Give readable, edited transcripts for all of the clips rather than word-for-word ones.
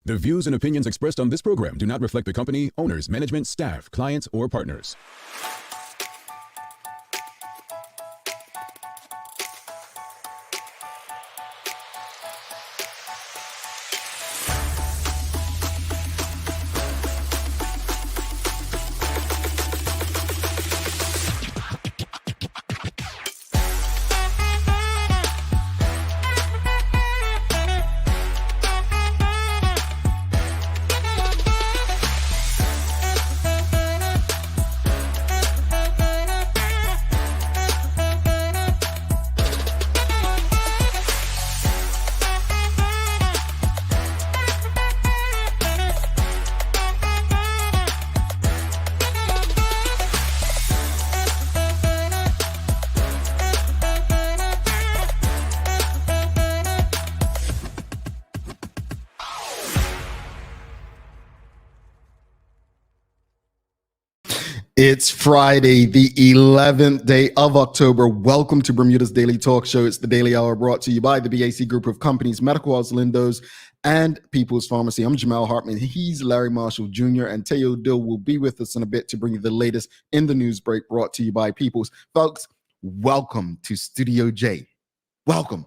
The views and opinions expressed on this program do not reflect the company, owners, management, staff, clients, or partners. It's Friday, the 11th day of October. Welcome to Bermuda's Daily Talk Show. It's the Daily Hour brought to you by the BAC Group of Companies, Medical House Lindos, and People's Pharmacy. I'm Jamal Hartman. He's Larry Marshall Jr. and Teo Dill will be with us in a bit to bring you the latest in the news break brought to you by People's. Folks, welcome to Studio J. Welcome.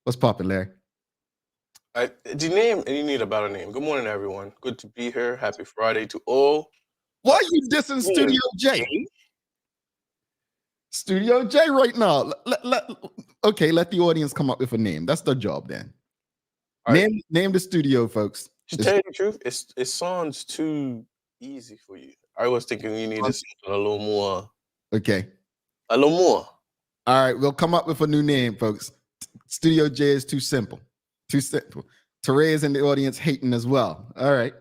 What's poppin', Larry? Do you name and you need a better name? Good morning, everyone. Good to be here. Happy Friday to all. Why are you dissing Studio J? Studio J right now. Let the audience come up with a name. That's their job then. Right. Name the studio, folks. To tell you the truth, it sounds too easy for you. I was thinking you needed something a little more. Okay. A little more. All right, we'll come up with a new name, folks. Studio J is too simple. Too simple. Teray is in the audience hating as well. All right.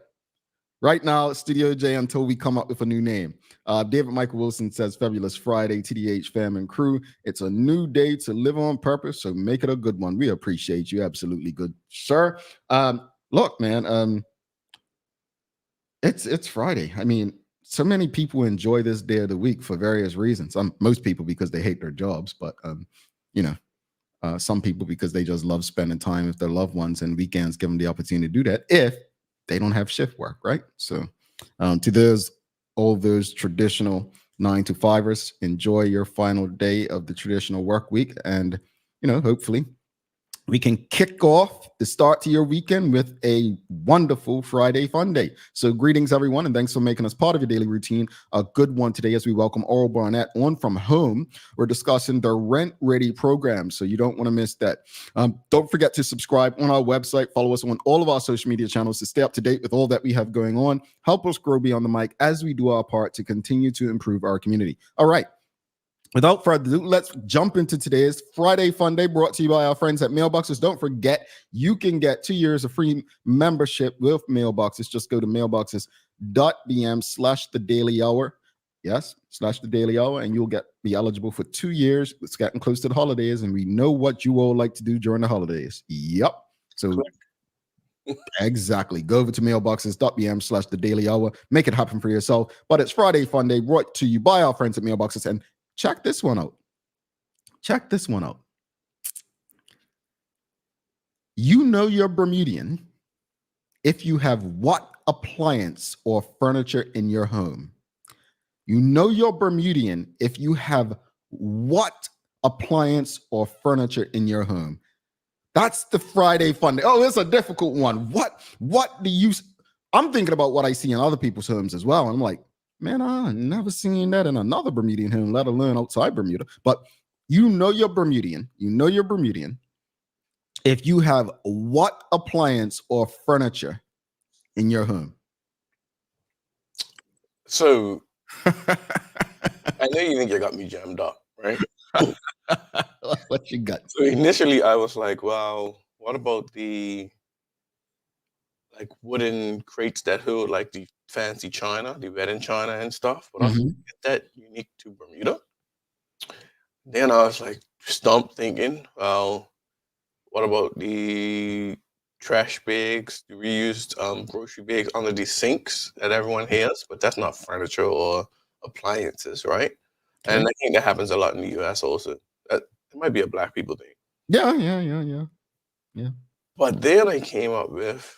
Right now, Studio J until we come up with a new name. David Michael Wilson says, fabulous Friday, TDH fam and crew. It's a new day to live on purpose, so make it a good one. We appreciate you. Absolutely good, sir. Look, man, it's Friday. I mean, so many people enjoy this day of the week for various reasons. Most people because they hate their jobs, but, some people because they just love spending time with their loved ones, and weekends give them the opportunity to do that if they don't have shift work, right? So to all those traditional 9-to-5ers, enjoy your final day of the traditional work week. And, hopefully we can kick off the start to your weekend with a wonderful Friday fun day. So greetings, everyone, and thanks for making us part of your daily routine. A good one today as we welcome Oral Barnett on from home. We're discussing the Rent Ready program, so you don't want to miss that. Don't forget to subscribe on our website. Follow us on all of our social media channels to stay up to date with all that we have going on. Help us grow beyond the mic as we do our part to continue to improve our community. All right. Without further ado, let's jump into today's Friday Fun Day brought to you by our friends at Mailboxes. Don't forget, you can get 2 years of free membership with Mailboxes. Just go to mailboxes.bm/thedailyhour. Yes, /thedailyhour, and you'll be eligible for 2 years. It's getting close to the holidays, and we know what you all like to do during the holidays. Yep. So exactly. Go over to mailboxes.bm/thedailyhour. Make it happen for yourself. But it's Friday Fun Day brought to you by our friends at Mailboxes. And check this one out. Check this one out. You know you're Bermudian if you have what appliance or furniture in your home? You know you're Bermudian if you have what appliance or furniture in your home? That's the Friday Fun Day. Oh, it's a difficult one. What do you... I'm thinking about what I see in other people's homes as well. And I'm like, man, I've never seen that in another Bermudian home, let alone outside Bermuda. But you know you're Bermudian. You know you're Bermudian if you have what appliance or furniture in your home? So, I know you think you got me jammed up, right? What you got? So initially, I was like, well, what about the wooden crates that hold the fancy china, the wedding china and stuff? But I was like, is that unique to Bermuda? Then I was like, stumped thinking, well, what about the trash bags, the reused grocery bags under the sinks that everyone has? But that's not furniture or appliances, right? Okay. And I think that happens a lot in the U.S. also. It might be a Black people thing. Yeah. But then I came up with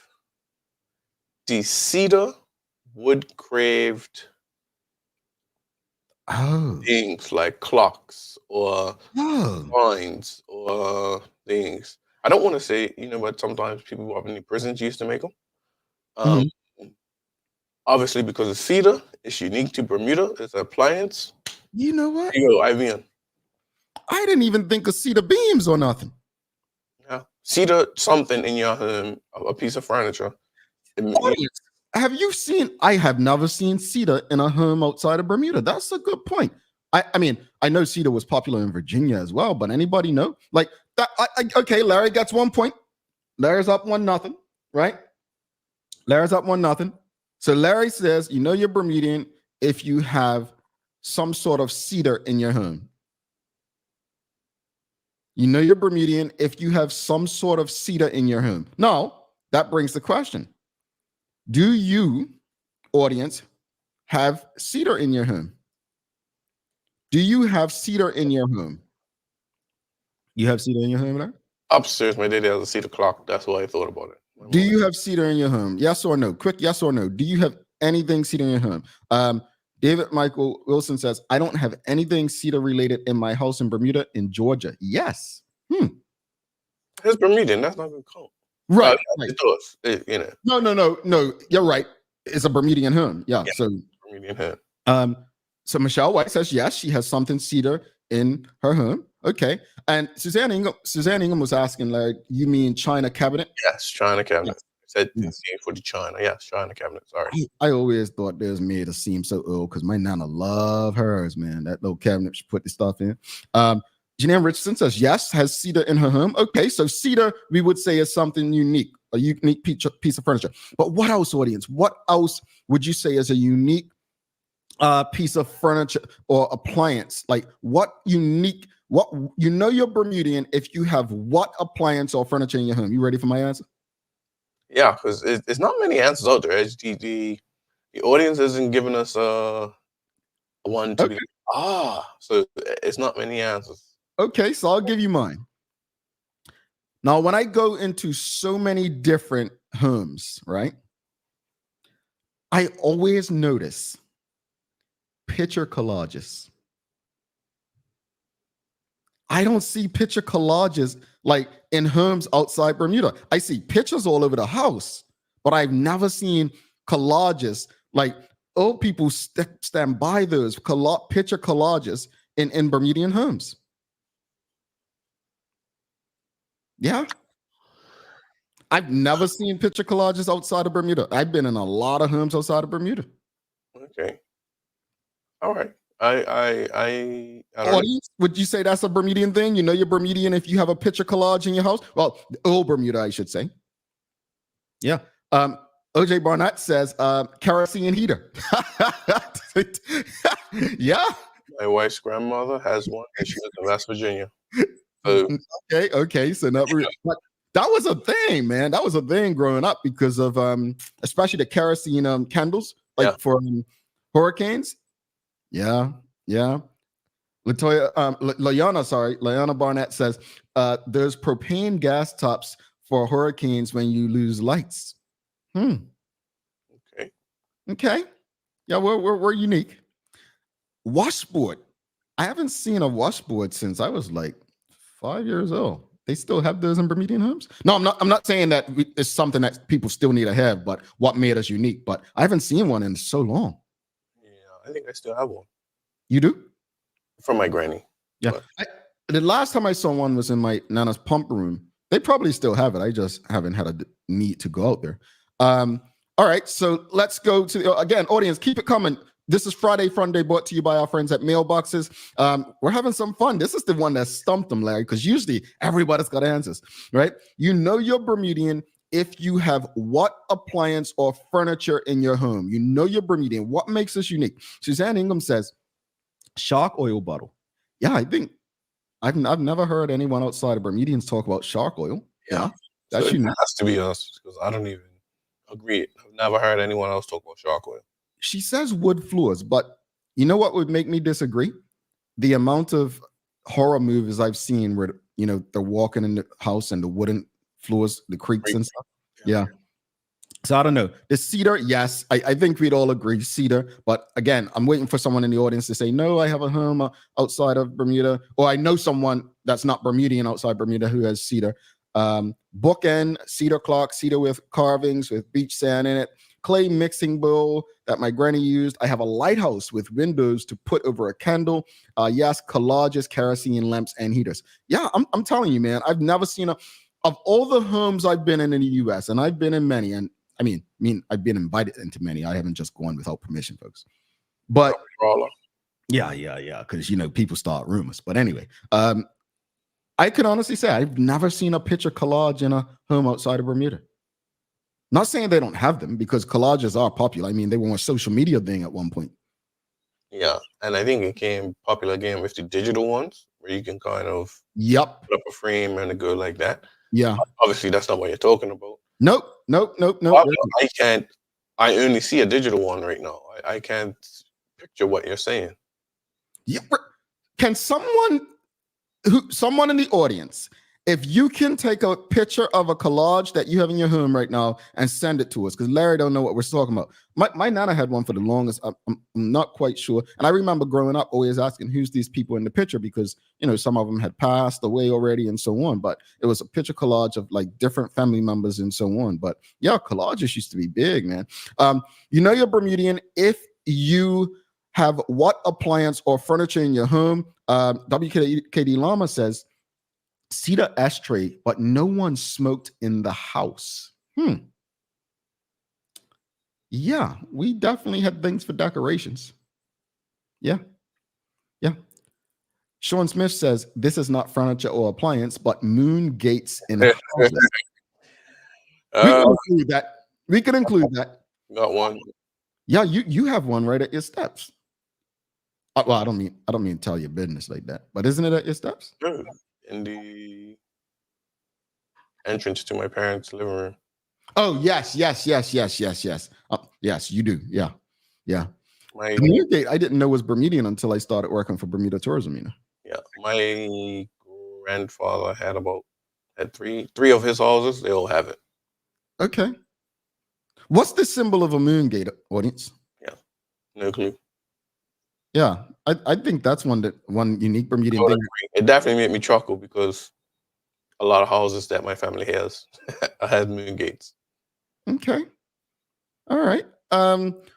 the cedar wood carved Oh. things like clocks or Oh. signs or things. I don't want to say, but sometimes people up in the prisons used to make them. Um, Mhm. Obviously, because it's cedar, it's unique to Bermuda. It's an appliance. You know what? You go, IVN. I didn't even think of cedar beams or nothing. Yeah. Cedar something in your home, a piece of furniture. Audience, have you seen? I have never seen cedar in a home outside of Bermuda. That's a good point. I mean, I know cedar was popular in Virginia as well, but anybody know? Like that? Okay, Larry gets 1 point. Larry's up 1-0, right? Larry's up 1-0. So Larry says, you know you're Bermudian if you have some sort of cedar in your home. You know you're Bermudian if you have some sort of cedar in your home. Now, that brings the question. Do you, audience, have cedar in your home? Do you have cedar in your home? You have cedar in your home, Larry? Upstairs, my daddy has a cedar clock. That's why I thought about it. Do you have cedar in your home? Yes or no? Quick yes or no. Do you have anything cedar in your home? David Michael Wilson says, I don't have anything cedar related in my house in Bermuda in Georgia. Yes. It's Bermudian. That's not going to count. Right. It does. No. You're right. It's a Bermudian home. Yeah. So Bermudian home. So Michelle White says yes, she has something cedar in her home. Okay. And Suzanne Ingham was asking, like, you mean China cabinet? Yes, China cabinet. Yes. Said for the China. Yes, China cabinet. Sorry. I always thought theirs made it seem so old because my nana love hers, man. That little cabinet she put the stuff in. Janelle Richardson says yes, has cedar in her home. Okay, so cedar we would say is something unique, a unique piece of furniture. But what else, audience? What else would you say is a unique piece of furniture or appliance? Like what unique? What you're Bermudian if you have what appliance or furniture in your home? You ready for my answer? Yeah, because it's not many answers out there. The audience isn't giving us a one to be so it's not many answers. Okay, so I'll give you mine. Now, when I go into so many different homes, right, I always notice picture collages. I don't see picture collages like in homes outside Bermuda. I see pictures all over the house, but I've never seen collages like old people stand by those picture collages in Bermudian homes. Yeah. I've never seen picture collages outside of Bermuda. I've been in a lot of homes outside of Bermuda. Okay. All right. I don't Audience, would you say that's a Bermudian thing? You know you're Bermudian if you have a picture collage in your house? Well, old Bermuda, I should say. Yeah. OJ Barnett says kerosene heater. Yeah. My wife's grandmother has one, and she lives in West Virginia. So Okay. So not but that was a thing, man. That was a thing growing up because of especially the kerosene candles, like for hurricanes. Yeah. Latoya Barnett says there's propane gas tops for hurricanes when you lose lights. Okay. Yeah, we're unique. Washboard. I haven't seen a washboard since I was like 5 years old. They still have those in Bermudian homes? No, I'm not saying that it's something that people still need to have, but what made us unique. But I haven't seen one in so long. Yeah, I think I still have one. You do? From my granny. Yeah. The last time I saw one was in my Nana's pump room. They probably still have it. I just haven't had a need to go out there. All right, so let's go to, again, audience, keep it coming. This is Friday Fun Day brought to you by our friends at Mailboxes. We're having some fun. This is the one that stumped them, Larry, because usually everybody's got answers, right? You know you're Bermudian if you have what appliance or furniture in your home. You know you're Bermudian. What makes us unique? Suzanne Ingham says, shark oil bottle. Yeah, I think I've never heard anyone outside of Bermudians talk about shark oil. Yeah, that's so unique. It has to be us because I don't even agree. I've never heard anyone else talk about shark oil. She says wood floors, but you know what would make me disagree? The amount of horror movies I've seen where they're walking in the house and the wooden floors, the creaks and stuff. Yeah. So I don't know. The cedar, yes, I think we'd all agree cedar. But again, I'm waiting for someone in the audience to say, no, I have a home outside of Bermuda, or I know someone that's not Bermudian outside Bermuda who has cedar. Bookend, cedar clock, cedar with carvings with beach sand in it, clay mixing bowl that my granny used. I have a lighthouse with windows to put over a candle. Yes, collages, kerosene lamps, and heaters. Yeah, I'm telling you, man, I've never seen of all the homes I've been in the US, and I've been in many, and I mean, I've been invited into many. I haven't just gone without permission, folks. But yeah, because people start rumors. But anyway, I could honestly say I've never seen a picture collage in a home outside of Bermuda. Not saying they don't have them, because collages are popular. I mean, they were a social media thing at one point. Yeah, and I think it came popular again with the digital ones, where you can kind of put up a frame and go like that. Yeah. Obviously, that's not what you're talking about. Nope. I only see a digital one right now. I can't picture what you're saying. Yeah. Can someone in the audience, if you can take a picture of a collage that you have in your home right now and send it to us, because Larry don't know what we're talking about. My nana had one for the longest. I'm not quite sure. And I remember growing up always asking, who's these people in the picture? Because, some of them had passed away already and so on. But it was a picture collage of like different family members and so on. But yeah, collages used to be big, man. You're Bermudian if you have what appliance or furniture in your home. WKD Llama says, cedar ashtray, but no one smoked in the house. Yeah, we definitely had things for decorations. Yeah. Sean Smith says, this is not furniture or appliance, but moon gates in houses. We can include that. Got one. Yeah, you have one right at your steps. Well, I don't mean to tell your business like that, but isn't it at your steps? In the entrance to my parents' living room. Oh, yes. Yes, you do. Yeah. My Gate, I didn't know was Bermudian until I started working for Bermuda Tourism. Yeah, my grandfather had three of his houses. They all have it. Okay. What's the symbol of a moon gate, audience? Yeah, no clue. Yeah, I think that's one unique Bermudian thing. It definitely made me chuckle, because a lot of houses that my family has had moon gates. Okay. All right.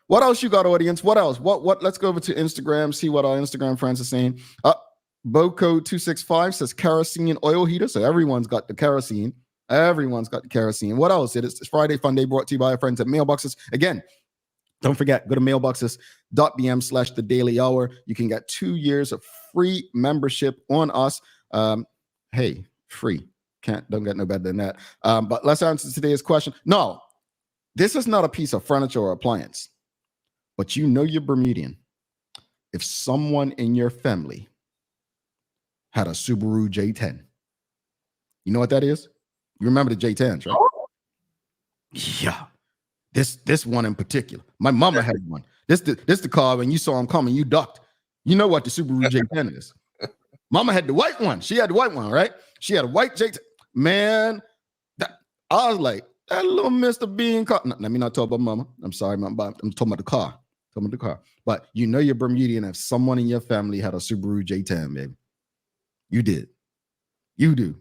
What else you got, audience? What else? What? Let's go over to Instagram, see what our Instagram friends are saying. Boko265 says kerosene oil heater. So everyone's got the kerosene. What else? It's Friday Fun Day, brought to you by our friends at Mailboxes. Again, don't forget, go to mailboxes.bm/the daily hour. You can get 2 years of free membership on us. Hey, free. Don't get no better than that. But let's answer today's question. No, this is not a piece of furniture or appliance, but you're Bermudian if someone in your family had a Subaru J10. You know what that is? You remember the J10s, right? Yeah. This one in particular. My mama had one. This the car when you saw him coming, you ducked. You know what the Subaru J10 is. Mama had the white one. She had the white one, right? She had a white J10. Man, I was like, that little Mr. Bean car. No, let me not talk about mama. I'm sorry, mama. I'm talking about the car. But you're Bermudian if someone in your family had a Subaru J10, baby. You did. You do.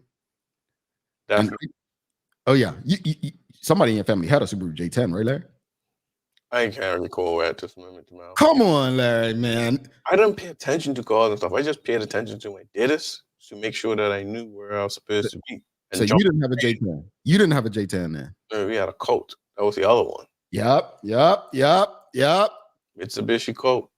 Definitely. Oh yeah. Somebody in your family had a Subaru J10, right, Larry? I can't recall at this moment. Come on, Larry, man. I don't pay attention to cars and stuff. I just paid attention to my data to make sure that I knew where I was supposed to be. So you didn't have a J10. You didn't have a J10 then. No, we had a Colt. That was the other one. Yep. Mitsubishi Colt.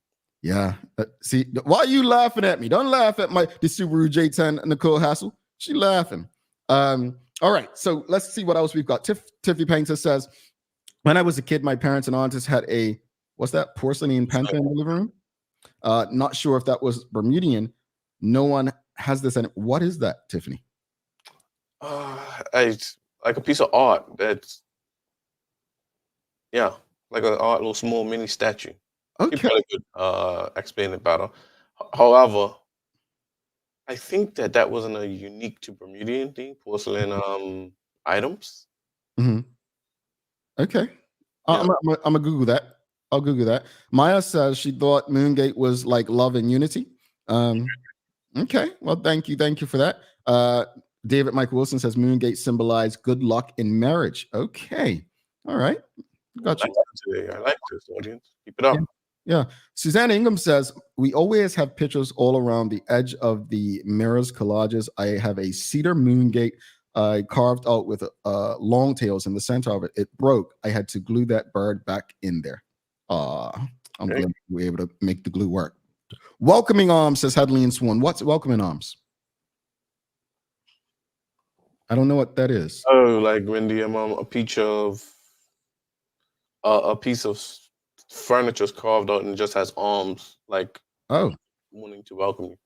Yeah. See, why are you laughing at me? Don't laugh at the Subaru J10, Nicole Hassel. She laughing. All right. So let's see what else we've got. Tiffy Painter says, when I was a kid, my parents and aunts had a, what's that, porcelain penta in the living room? Not sure if that was Bermudian. No one has this. What is that, Tiffany? It's like a piece of art that's, like an art, little small mini statue. Okay. You probably could explain it better. However, I think that wasn't a unique to Bermudian thing, porcelain items. Mm-hmm. Okay. Yeah. I'm gonna Google that. I'll Google that. Maya says she thought Moongate was like love and unity. Okay. Well, thank you for that. David Michael Wilson says Moongate symbolized good luck in marriage. Okay. All right. Got you. Today. I like this audience. Keep it up. Yeah. Suzanne Ingham says we always have pictures all around the edge of the mirrors collages. I have a cedar Moongate carved out with long tails in the center of it. It broke. I had to glue that bird back in there. I'm glad we were able to make the glue work. Welcoming arms, says Hadley and Swan. What's welcoming arms? I don't know what that is. Oh, like when the a piece of furniture is carved out and it just has arms, like wanting to welcome you.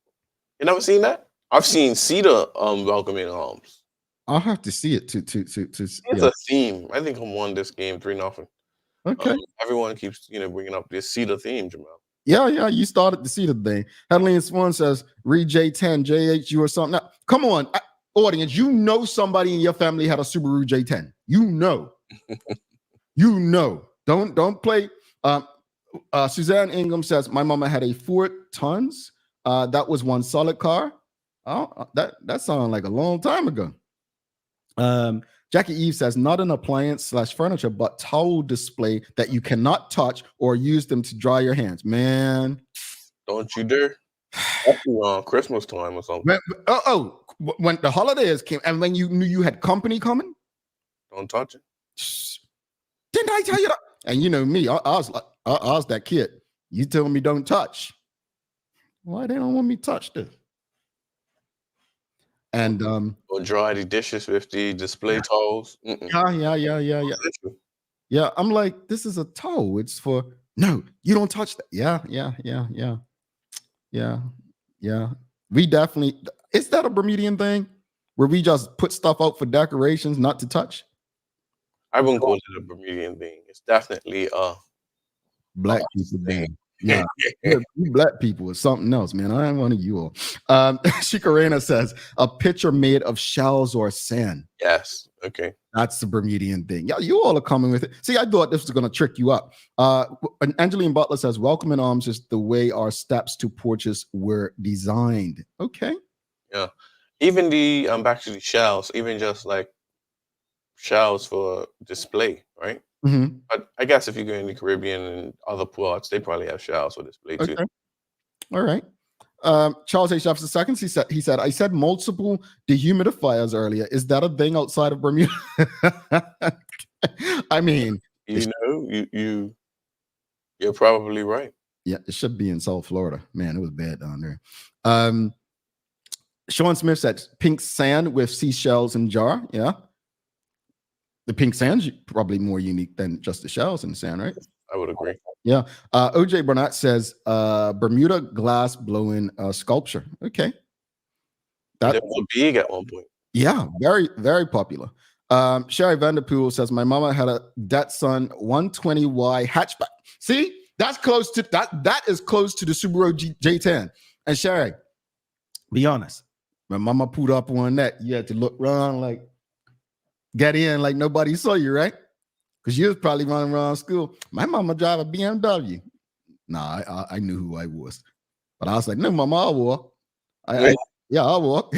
You never seen that? I've seen cedar welcoming arms. I'll have to see it to It's a theme. I think I won this game 3-0. Okay. Everyone keeps bringing up this cedar theme, Jamal. Yeah, you started the cedar thing. Hadley and Swan says read J10, JHU or something. Now, come on, audience, you know somebody in your family had a Subaru J10. You know. Don't play. Suzanne Ingham says my mama had a Ford Tons. That was one solid car. Oh, that sounded like a long time ago. Jackie Eve says not an appliance / furniture, but towel display that you cannot touch or use them to dry your hands. Man, don't you dare! That's Christmas time or something. When the holidays came and when you knew you had company coming, don't touch it. Didn't I tell you that? And you know me, I was that kid. You tell me don't touch. Why they don't want me touched it? And or dry the dishes with the display towels. Yeah. Yeah, I'm like, this is a towel. It's for no, you don't touch that. Yeah. We definitely is that a Bermudian thing where we just put stuff out for decorations, not to touch? I wouldn't call it a Bermudian thing. It's definitely a black people thing. Yeah, you black people is something else, man. I ain't one of you all. Shikarena says a pitcher made of shells or sand. Yes. Okay. That's the Bermudian thing. Yeah, you all are coming with it. See, I thought this was going to trick you up. And Angeline Butler says, welcome in arms is the way our steps to porches were designed. Okay. Yeah. Even the back to the shells, even just like shells for display, right? Mm-hmm. But I guess if you go in the Caribbean and other ports, they probably have shells for display too. All right. Charles H. Jefferson II, he said, I said multiple dehumidifiers earlier. Is that a thing outside of Bermuda? I mean, you're probably right. Yeah, it should be in South Florida. Man, it was bad down there. Sean Smith said pink sand with seashells in jar. Yeah. The pink sand's probably more unique than just the shells in the sand, right? I would agree. Yeah. OJ Barnett says Bermuda glass blowing sculpture. Okay. That was big at one point. Yeah, very, very popular. Sherry Vanderpool says my mama had a Datsun 120Y hatchback. See, that's close to that is close to the Subaru J10. And Sherry, be honest, when mama put up on that, you had to look around like get in like nobody saw you, right? Because you was probably running around school. My mama drive a BMW. Nah, I knew who I was. But I was like, no, mama, I'll walk. I'll walk.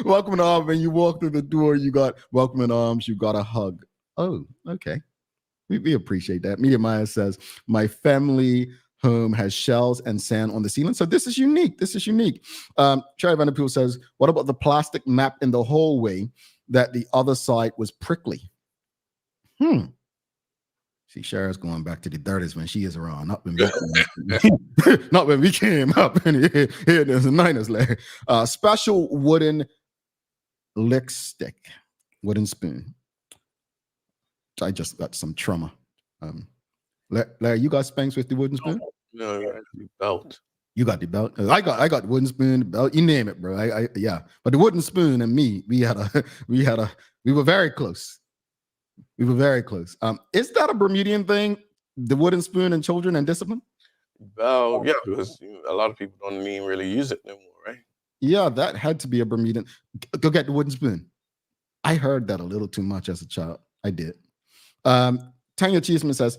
Welcome in arms. When you walk through the door, you got welcome in arms. You got a hug. Oh, okay. We appreciate that. Media Maya says, my family home has shells and sand on the ceiling. So this is unique. Cherry Vanderpool says, what about the plastic map in the hallway that the other side was prickly? See, Cheryl's going back to the 30s when she is around. Not when we came up in here there's a Niners leg. Special wooden lick stick, wooden spoon. I just got some trauma. Larry, you got spanks with the wooden spoon? No, I got the belt. You got the belt. I got wooden spoon, the belt. You name it, bro. Yeah. But the wooden spoon and me, we were very close. We were very close. Is that a Bermudian thing? The wooden spoon and children and discipline? Well, yeah, because a lot of people don't even really use it anymore, right? Yeah, that had to be a Bermudian. Go get the wooden spoon. I heard that a little too much as a child. I did. Tanya Cheeseman says,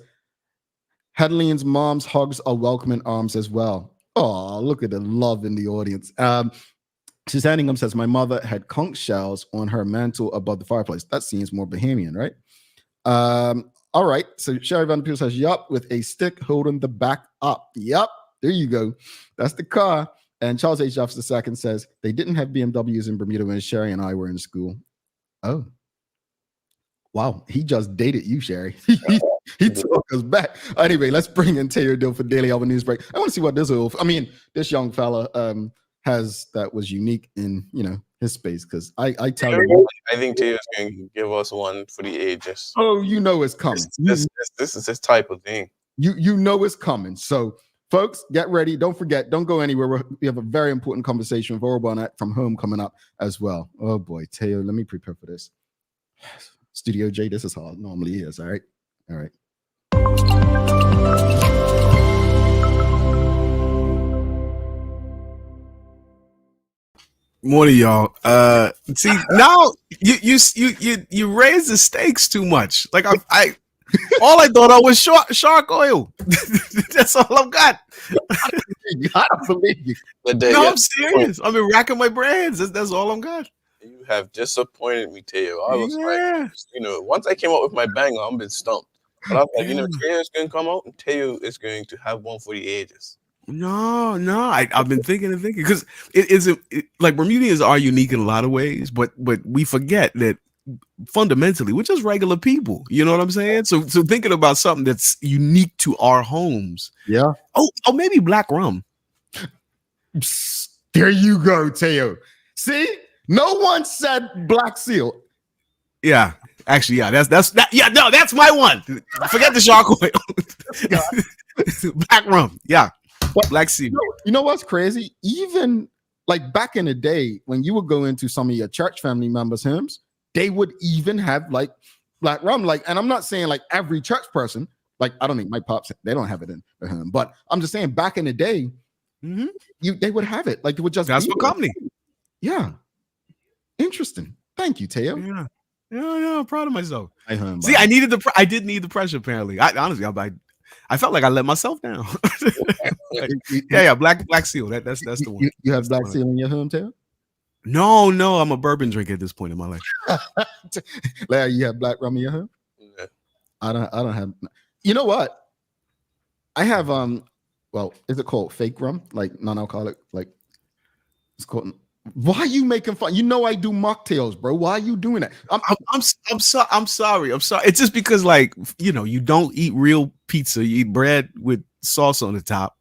Hedleen's mom's hugs are welcome in arms as well. Oh, look at the love in the audience. Suzanne Ingham says, my mother had conch shells on her mantle above the fireplace. That seems more Bahamian, right? All right. So Sherry Van Peel says, yup, with a stick holding the back up. Yup. There you go. That's the car. And Charles H. Jefferson II says, they didn't have BMWs in Bermuda when Sherry and I were in school. Oh. Wow. He just dated you, Sherry. He took us back. Anyway, let's bring in Taylor Dill for Daily Album News Break. I want to see what this young fella has that was unique in, his space, because I tell you, I think Taylor's going to give us one for the ages. Oh, it's coming. This is this type of thing. You know it's coming. So, folks, get ready. Don't forget. Don't go anywhere. We have a very important conversation with Oral Barnett from Home coming up as well. Oh boy, Taylor, let me prepare for this. Studio J, this is how it normally is. All right. Morning, y'all. See, now you raise the stakes too much. Like I all I thought of was shark oil. That's all I've got. I don't believe you. No, I'm serious. I've been racking my brains. That's all I've got. You have disappointed me, Teo. I was like, once I came up with my banger, I've been stumped. But I was like, Teo's going to come out and Teo is going to have one for the ages. No. I've been thinking because it isn't like Bermudians are unique in a lot of ways, but we forget that fundamentally we're just regular people. You know what I'm saying? So thinking about something that's unique to our homes. Yeah. Oh, maybe black rum. There you go, Teo. See? No one said Black Seal. Yeah, actually, yeah, that's my one. Forget the shark oil. Black rum, yeah, Black Seal. You know what's crazy? Even like back in the day, when you would go into some of your church family members' homes, they would even have like black rum. Like, and I'm not saying like every church person. Like, I don't think my pops, they don't have it in their home, but I'm just saying back in the day, they would have it. Like, it would just that's what company. Yeah. Interesting. Thank you, Teo. Yeah, I'm proud of myself. See, I did need the pressure. Apparently, honestly, I felt like I let myself down. Black Seal. That's the one. You have Black Seal in your home, Teo? No, I'm a bourbon drinker at this point in my life. Larry, you have black rum in your home? Yeah. I don't have. You know what? I have is it called fake rum? Like non-alcoholic? Like it's called. Why are you making fun? You know I do mocktails, bro. Why are you doing that? I'm sorry. It's just because, like, you don't eat real pizza. You eat bread with sauce on the top,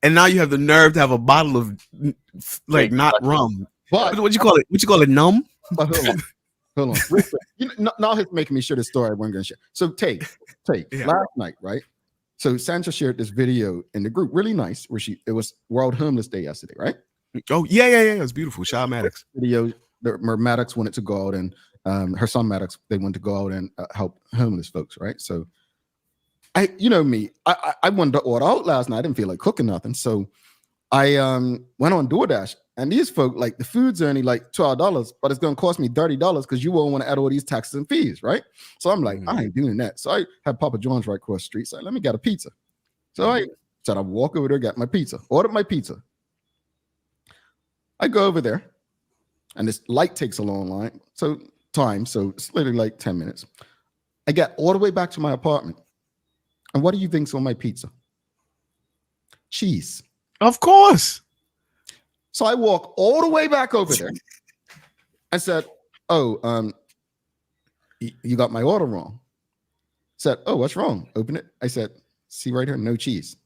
and now you have the nerve to have a bottle of like not rum. What you call it? What you call it? Numb. Hold on. Now he's making me share the story. We're gonna share. So take last night, right? So Sandra shared this video in the group, really nice, where it was World Homeless Day yesterday, right? Oh, yeah. It was beautiful. Shout out Maddox. Video, Maddox wanted to go out and her son Maddox, they wanted to go out and help homeless folks, right? So I wanted to order out last night. I didn't feel like cooking nothing. So I went on DoorDash, and these folk, like, the food's only like $12, but it's gonna cost me $30 because you won't want to add all these taxes and fees, right? So I'm like, I ain't doing that. So I had Papa John's right across the street. So let me get a pizza. So I said I walk over there, got my pizza, ordered my pizza. I go over there, and this light takes a long line. So it's literally like 10 minutes. I get all the way back to my apartment. And what do you think's on my pizza? Cheese. Of course. So I walk all the way back over there. I said, you got my order wrong. Said, oh, what's wrong? Open it. I said, see right here, no cheese.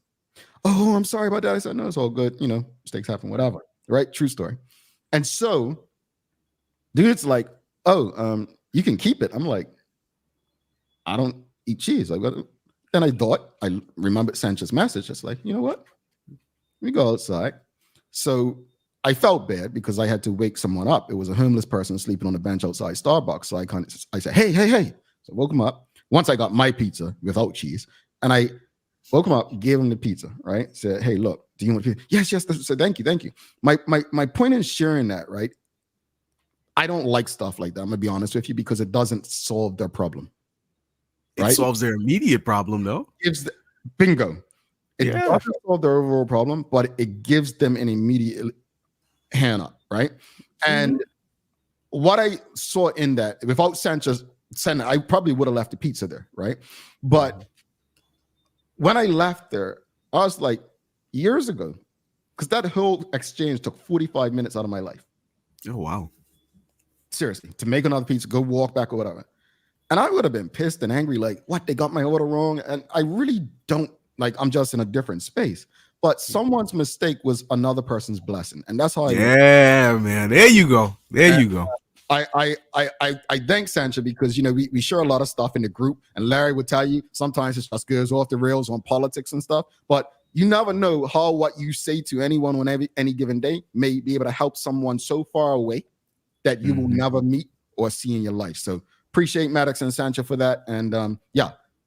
Oh, I'm sorry about that. I said, no, it's all good. Mistakes happen, whatever. Right? True story. And so dude's like, you can keep it. I'm like, I don't eat cheese. Then I remembered Sancho's message. It's like, you know what? We go outside. So I felt bad because I had to wake someone up. It was a homeless person sleeping on a bench outside Starbucks. So I said, hey. So I woke him up. Once I got my pizza without cheese, and I woke him up, gave him the pizza, right? Said, hey, look, do you want pizza? Yes. Said, thank you. My point in sharing that, right? I don't like stuff like that. I'm gonna be honest with you, because it doesn't solve their problem. It solves their immediate problem, though. Bingo. It doesn't solve their overall problem, but it gives them an immediate hand up, right? And what I saw in that, without Sanchez sending, I probably would have left the pizza there, right? But when I left there, I was like, years ago, because that whole exchange took 45 minutes out of my life. Oh, wow. Seriously, to make another pizza, go walk back or whatever. And I would have been pissed and angry, like, what, they got my order wrong? And I really don't, like, I'm just in a different space. But someone's mistake was another person's blessing. And that's how man. There you go. You go. I thank Sancha, because, you know, we share a lot of stuff in the group, and Larry would tell you sometimes it just goes off the rails on politics and stuff. But you never know how what you say to anyone on any given day may be able to help someone so far away that you will never meet or see in your life. So appreciate Maddox and Sancha for that. And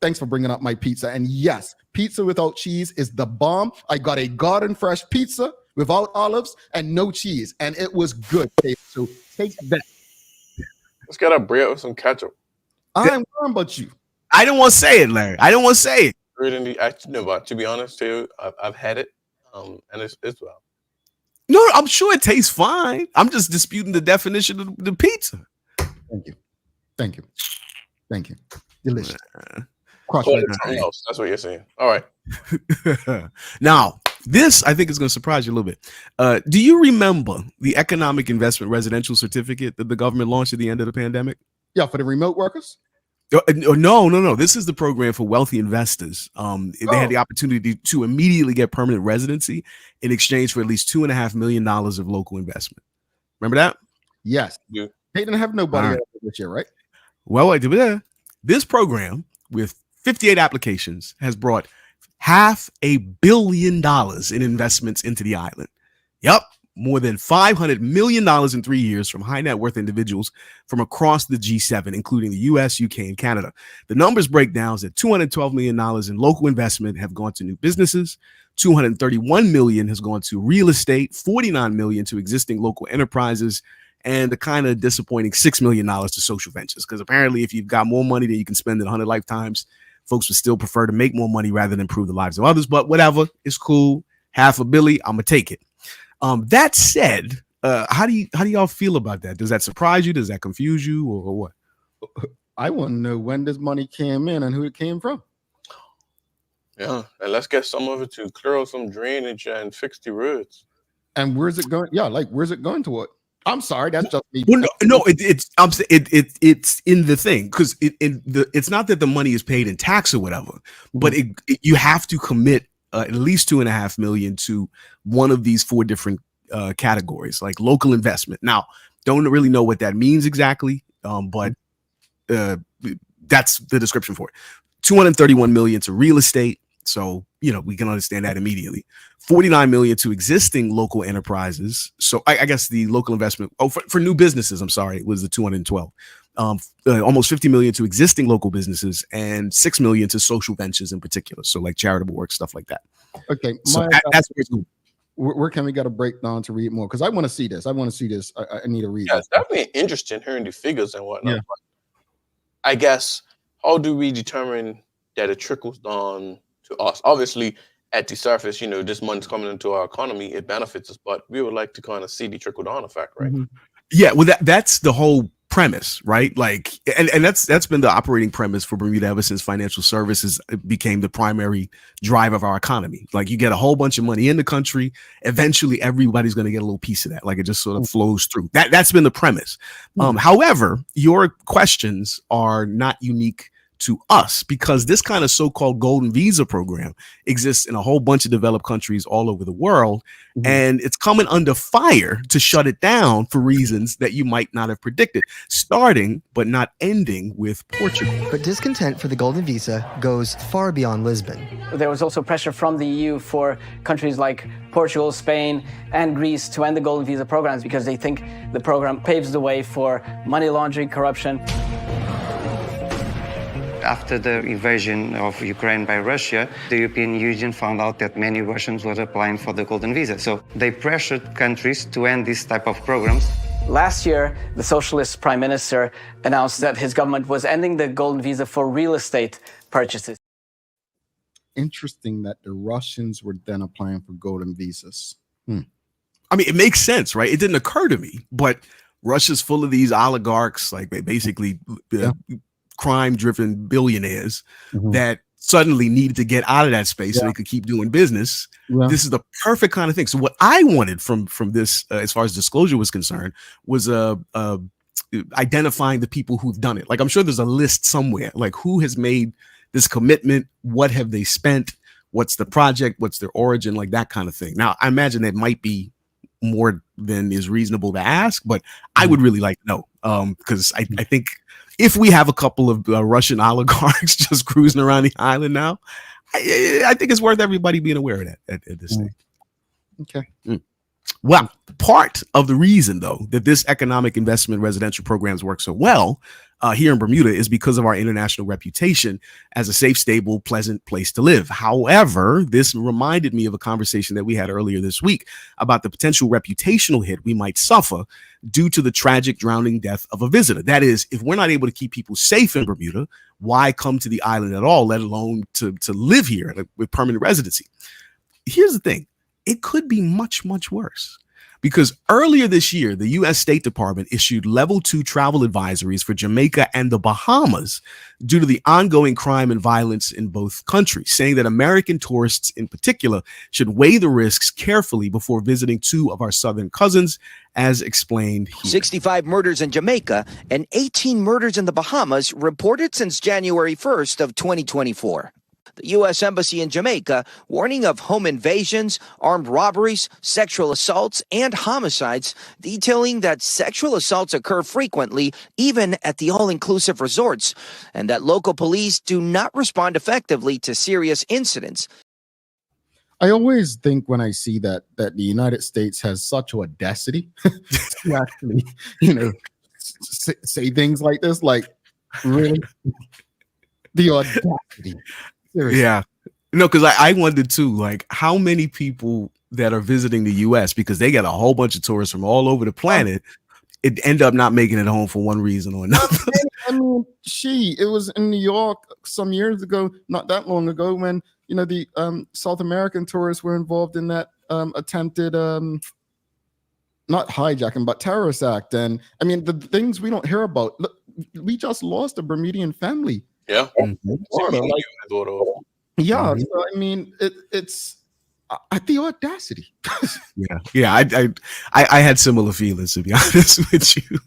thanks for bringing up my pizza. And yes, pizza without cheese is the bomb. I got a garden fresh pizza without olives and no cheese, and it was good. So take that. Let's get a bread with some ketchup. I'm worried about you. I don't want to say it, Larry. I don't want to say it. No, but to be honest, too, I've had it, and it's well. No, I'm sure it tastes fine. I'm just disputing the definition of the pizza. Thank you. Delicious. Something else. That's what you're saying. All right. Now, this I think is going to surprise you a little bit. Do you remember the Economic Investment Residential Certificate that the government launched at the end of the pandemic? Yeah, for the remote workers? No. This is the program for wealthy investors. They had the opportunity to immediately get permanent residency in exchange for at least $2.5 million of local investment. Remember that? Yes. Yeah. They didn't have nobody this year, right? Well, this program with 58 applications has brought $500 million in investments into the island. Yep. More than $500 million in 3 years from high net worth individuals from across the G7, including the US, UK, and Canada. The numbers break down that $212 million in local investment have gone to new businesses, $231 million has gone to real estate, $49 million to existing local enterprises, and the kind of disappointing $6 million to social ventures. Because apparently if you've got more money than you can spend in 100 lifetimes, folks would still prefer to make more money rather than improve the lives of others. But whatever, it's cool. $500 million, I'm going to take it. That said, how do y'all feel about that? Does that surprise you? Does that confuse you, or what? I want to know when this money came in and who it came from. Yeah, and let's get some of it to clear out some drainage and fix the roads. And where's it going? Yeah, like where's it going toward? I'm sorry, that's just me. Well, it's in the thing, because it's not that the money is paid in tax or whatever, but you have to commit at least $2.5 million to one of these 4 different categories, like local investment. Now, don't really know what that means exactly, but that's the description for it. $231 million to real estate, so we can understand that immediately. $49 million to existing local enterprises. So I guess the local investment for new businesses, I'm sorry, it was the 212. Almost $50 million to existing local businesses, and $6 million to social ventures in particular. So like charitable work, stuff like that. Okay. So that's where can we get a breakdown to read more? Because I want to see this. I need to read. Yeah, it's definitely interesting hearing the figures and whatnot. Yeah. I guess, how do we determine that it trickles down to us? Obviously, at the surface, this money's coming into our economy, it benefits us, but we would like to kind of see the trickle down effect, right? Mm-hmm. Yeah, well, that's the whole premise, right? Like, and that's been the operating premise for Bermuda ever since financial services became the primary drive of our economy. Like, you get a whole bunch of money in the country, eventually everybody's going to get a little piece of that. Like, it just sort of flows through. That's been the premise. However, your questions are not unique to us, because this kind of so-called golden visa program exists in a whole bunch of developed countries all over the world, and it's coming under fire to shut it down for reasons that you might not have predicted, starting but not ending with Portugal. But discontent for the golden visa goes far beyond Lisbon. There was also pressure from the EU for countries like Portugal, Spain, and Greece to end the golden visa programs, because they think the program paves the way for money laundering, corruption. After the invasion of Ukraine by Russia, the European Union found out that many Russians were applying for the golden visa. So they pressured countries to end this type of programs. Last year, the socialist prime minister announced that his government was ending the golden visa for real estate purchases. Interesting that the Russians were then applying for golden visas. I mean, it makes sense, right? It didn't occur to me, but Russia's full of these oligarchs, like basically crime-driven billionaires that suddenly needed to get out of that space so they could keep doing business. This is the perfect kind of thing. So what I wanted from this, as far as disclosure was concerned, was identifying the people who've done it. Like, I'm sure there's a list somewhere, like who has made this commitment, what have they spent, what's the project, what's their origin, like that kind of thing. Now, I imagine that might be more than is reasonable to ask, but I would really like to know, because I think if we have a couple of Russian oligarchs just cruising around the island now, I think it's worth everybody being aware of that at this stage. Okay. Well, part of the reason, though, that this economic investment residential programs work so well here in Bermuda is because of our international reputation as a safe, stable, pleasant place to live. However, this reminded me of a conversation that we had earlier this week about the potential reputational hit we might suffer due to the tragic drowning death of a visitor. That is, if we're not able to keep people safe in Bermuda, why come to the island at all, let alone to live here with permanent residency? Here's the thing. It could be much, much worse, because earlier this year, the U.S. State Department issued level 2 travel advisories for Jamaica and the Bahamas due to the ongoing crime and violence in both countries, saying that American tourists in particular should weigh the risks carefully before visiting 2 of our southern cousins, as explained here. 65 murders in Jamaica and 18 murders in the Bahamas reported since January 1st of 2024. The U.S. Embassy in Jamaica warning of home invasions, armed robberies, sexual assaults, and homicides, detailing that sexual assaults occur frequently, even at the all-inclusive resorts, and that local police do not respond effectively to serious incidents. I always think when I see that the United States has such audacity to actually, say things like this, like, really? The audacity. Seriously. Yeah, no, because I wondered too, like how many people that are visiting the U.S. because they got a whole bunch of tourists from all over the planet, it end up not making it home for one reason or another. I mean, it was in New York some years ago, not that long ago, when the South American tourists were involved in that attempted not hijacking but terrorist act, and I mean the things we don't hear about. Look, we just lost a Bermudian family. Yeah. Florida, so I mean, it's at the audacity. Yeah. I had similar feelings, to be honest with you.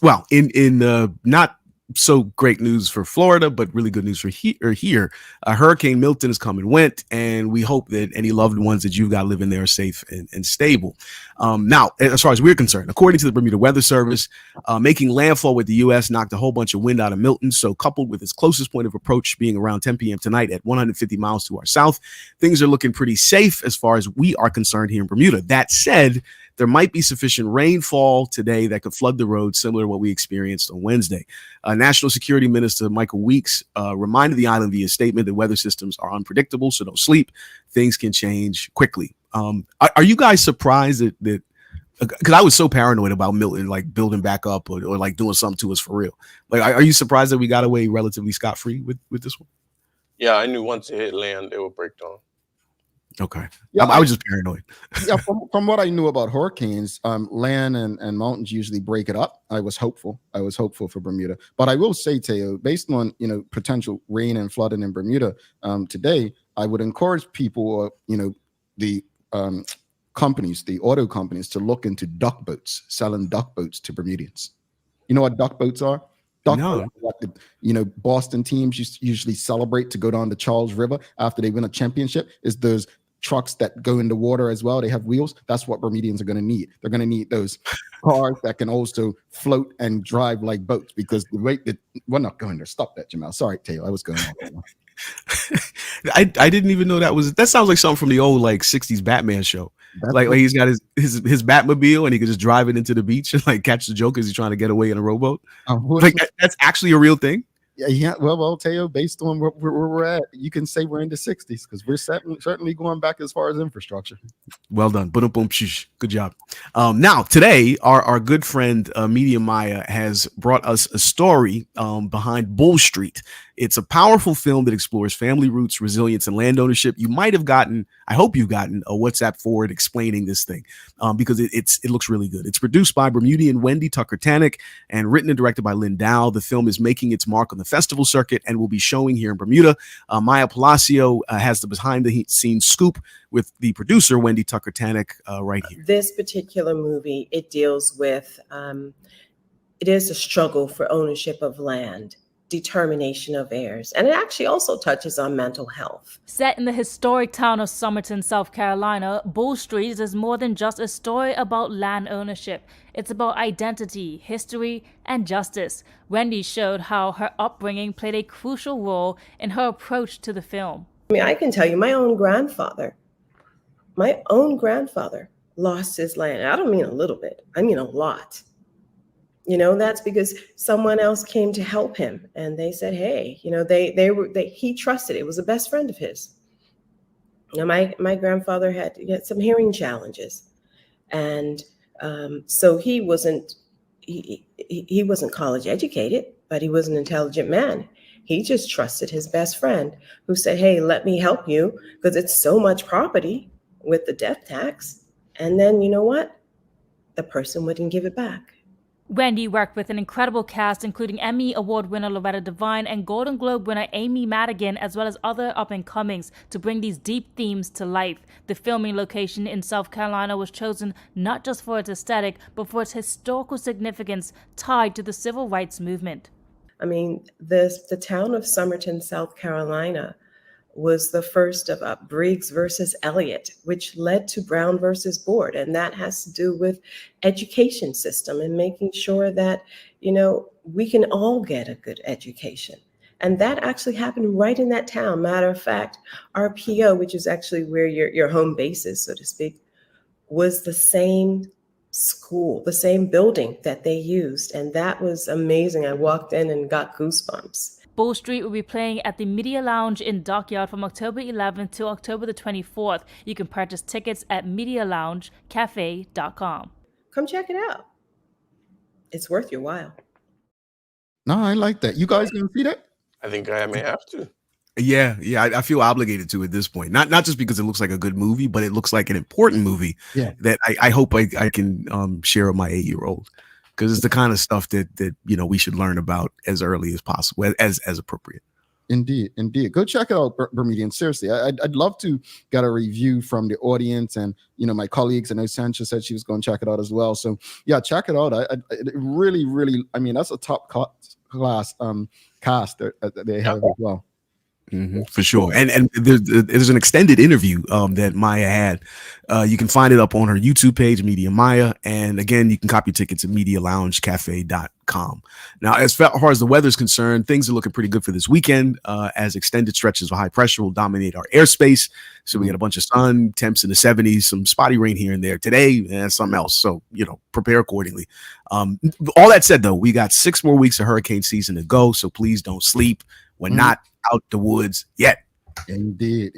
Well, in not so great news for Florida, but really good news for here. Hurricane Milton has come and went, and we hope that any loved ones that you've got living there are safe and stable. Now, as far as we're concerned, according to the Bermuda Weather Service, making landfall with the U.S. knocked a whole bunch of wind out of Milton. So coupled with its closest point of approach being around 10 p.m. tonight at 150 miles to our south, things are looking pretty safe as far as we are concerned here in Bermuda. That said, there might be sufficient rainfall today that could flood the road, similar to what we experienced on Wednesday. National Security Minister Michael Weeks reminded the island via statement that weather systems are unpredictable, so don't sleep. Things can change quickly. Are you guys surprised that because I was so paranoid about Milton, like building back up or like doing something to us for real? Like, are you surprised that we got away relatively scot-free with this one? Yeah, I knew once it hit land, it would break down. Okay. Yeah, I was just paranoid. Yeah, from what I knew about hurricanes, land and mountains usually break it up. I was hopeful for Bermuda, but I will say, Teo, based on potential rain and flooding in Bermuda today, I would encourage people, the companies, the auto companies, to look into duck boats, selling duck boats to Bermudians. You know what duck boats are? Boats, like the, Boston teams usually celebrate to go down the Charles River after they win a championship. Is those trucks that go in the water as well? They have wheels. That's what Bermudians are going to need. They're going to need those cars that can also float and drive like boats, because the way that we're not going there. Stop that, Jamal. Sorry, Taylor. I was going on. I didn't even know that sounds like something from the old like 60s Batman show. Like he's got his Batmobile and he can just drive it into the beach and like catch the Joker as he's trying to get away in a rowboat. Like that's actually a real thing. Yeah. Well, Teo, based on where we're at, you can say we're in the 60s because we're certainly going back as far as infrastructure. Well done. Boom, boom, shish. Good job. Now, today, our good friend Media Maya has brought us a story behind Bull Street. It's a powerful film that explores family roots, resilience, and land ownership. You might have gotten, I hope you've gotten a WhatsApp forward explaining this thing because it looks really good. It's produced by Bermudian Wendy Tucker-Tannock and written and directed by Lynn Dow. The film is making its mark on the festival circuit and will be showing here in Bermuda. Maya Palacio has the behind-the-scenes scoop with the producer, Wendy Tucker-Tannock, right here. This particular movie, it deals with, it is a struggle for ownership of land, determination of heirs, and it actually also touches on mental health. Set in the historic town of Somerton, South Carolina, Bull Street is more than just a story about land ownership. It's about identity, history, and justice. Wendy showed how her upbringing played a crucial role in her approach to the film. I mean, I can tell you, my own grandfather lost his land. I don't mean a little bit, I mean a lot. You know, that's because someone else came to help him and they said, hey, you know, he trusted. It was a best friend of his. You know, my grandfather had some hearing challenges. And so he wasn't college educated, but he was an intelligent man. He just trusted his best friend who said, hey, let me help you because it's so much property with the death tax. And then, you know what? The person wouldn't give it back. Wendy worked with an incredible cast, including Emmy Award winner Loretta Devine and Golden Globe winner Amy Madigan, as well as other up-and-comings, to bring these deep themes to life. The filming location in South Carolina was chosen not just for its aesthetic, but for its historical significance tied to the civil rights movement. I mean, the town of Somerton, South Carolina, was the first of Briggs versus Elliott, which led to Brown versus Board. And that has to do with education system and making sure that, you know, we can all get a good education. And that actually happened right in that town. Matter of fact, our PO, which is actually where your home base is, so to speak, was the same school, the same building that they used. And that was amazing. I walked in and got goosebumps. Bull Street will be playing at the Media Lounge in Dockyard from October 11th to October the 24th. You can purchase tickets at MediaLoungeCafe.com. Come check it out. It's worth your while. No, I like that. You guys gonna see that? I think I may have to. Yeah, I feel obligated to at this point. Not just because it looks like a good movie, but it looks like an important movie that I hope I can share with my 8-year-old. Because it's the kind of stuff that you know we should learn about as early as possible, as appropriate. Indeed. Go check it out, Bermudian. Seriously, I'd love to get a review from the audience and you know my colleagues. I know Sancha said she was going to check it out as well. So yeah, check it out. It really, I mean, that's a top class cast that they have as well. Mm-hmm, for sure. And there's an extended interview that Maya had. You can find it up on her YouTube page, Media Maya. And again, you can copy tickets at MediaLoungeCafe.com. Now, as far as the weather is concerned, things are looking pretty good for this weekend as extended stretches of high pressure will dominate our airspace. So we got a bunch of sun, temps in the 70s, some spotty rain here and there. Today, and something else. So, you know, prepare accordingly. All that said, though, we got 6 more weeks of hurricane season to go. So please don't sleep. We're not out the woods yet. Indeed.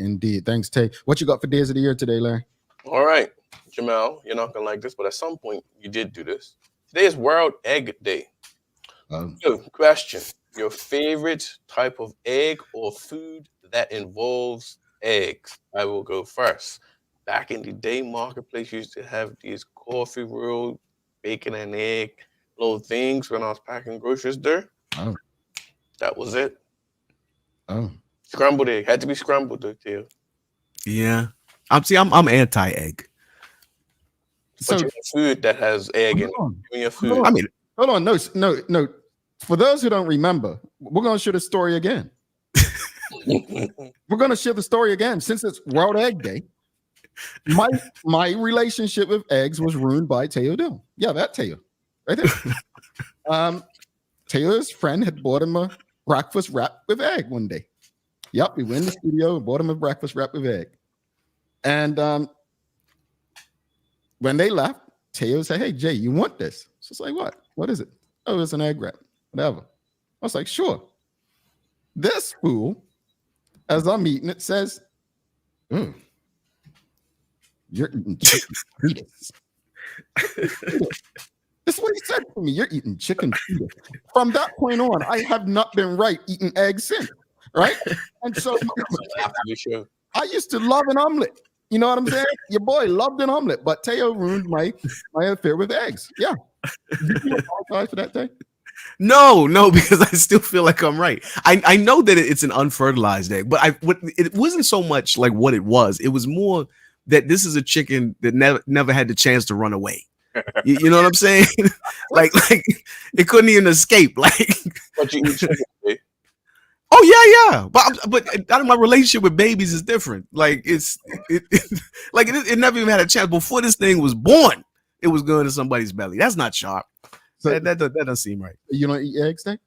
Thanks, Tay. What you got for days of the year today, Larry? All right, Jamal, you're not gonna like this, but at some point you did do this. Today is World Egg Day. So, question: your favorite type of egg or food that involves eggs? I will go first. Back in the day, Marketplace used to have these coffee roll, bacon and egg little things when I was packing groceries there. Oh, that was it. Oh, scrambled egg had to be scrambled though, too. Yeah, I'm anti-egg. So your food that has egg in it. Your food. I mean, hold on. No. For those who don't remember, we're gonna share the story again. We're gonna share the story again since it's World Egg Day. My relationship with eggs was ruined by Teo Dill. Yeah, that Teo, right there. Taylor's friend had bought him a breakfast wrap with egg one day. Yep, we went in the studio and bought him a breakfast wrap with egg. And when they left, Teo said, "Hey, Jay, you want this?" So it's like, "What? What is it?" "Oh, it's an egg wrap." Whatever. I was like, "Sure." This fool, as I'm eating it, says, "You're eating chicken fetus." This is what he said to me. You're eating chicken fetus. From that point on, I have not been right eating eggs since. Right? And so After the show. I used to love an omelet. You know what I'm saying? Your boy loved an omelet, but Teo ruined my affair with eggs. Yeah. Did you apologize for that, Tay? No, because I still feel like I'm right. I know that it's an unfertilized egg, but it wasn't so much like what it was. It was more that this is a chicken that never had the chance to run away. You know what I'm saying? like it couldn't even escape. Like, But you eat chicken, babe. oh yeah. But my relationship with babies is different. Like it never even had a chance before this thing was born. It was going to somebody's belly. That's not sharp. So that doesn't seem right. You don't eat eggs, Tay?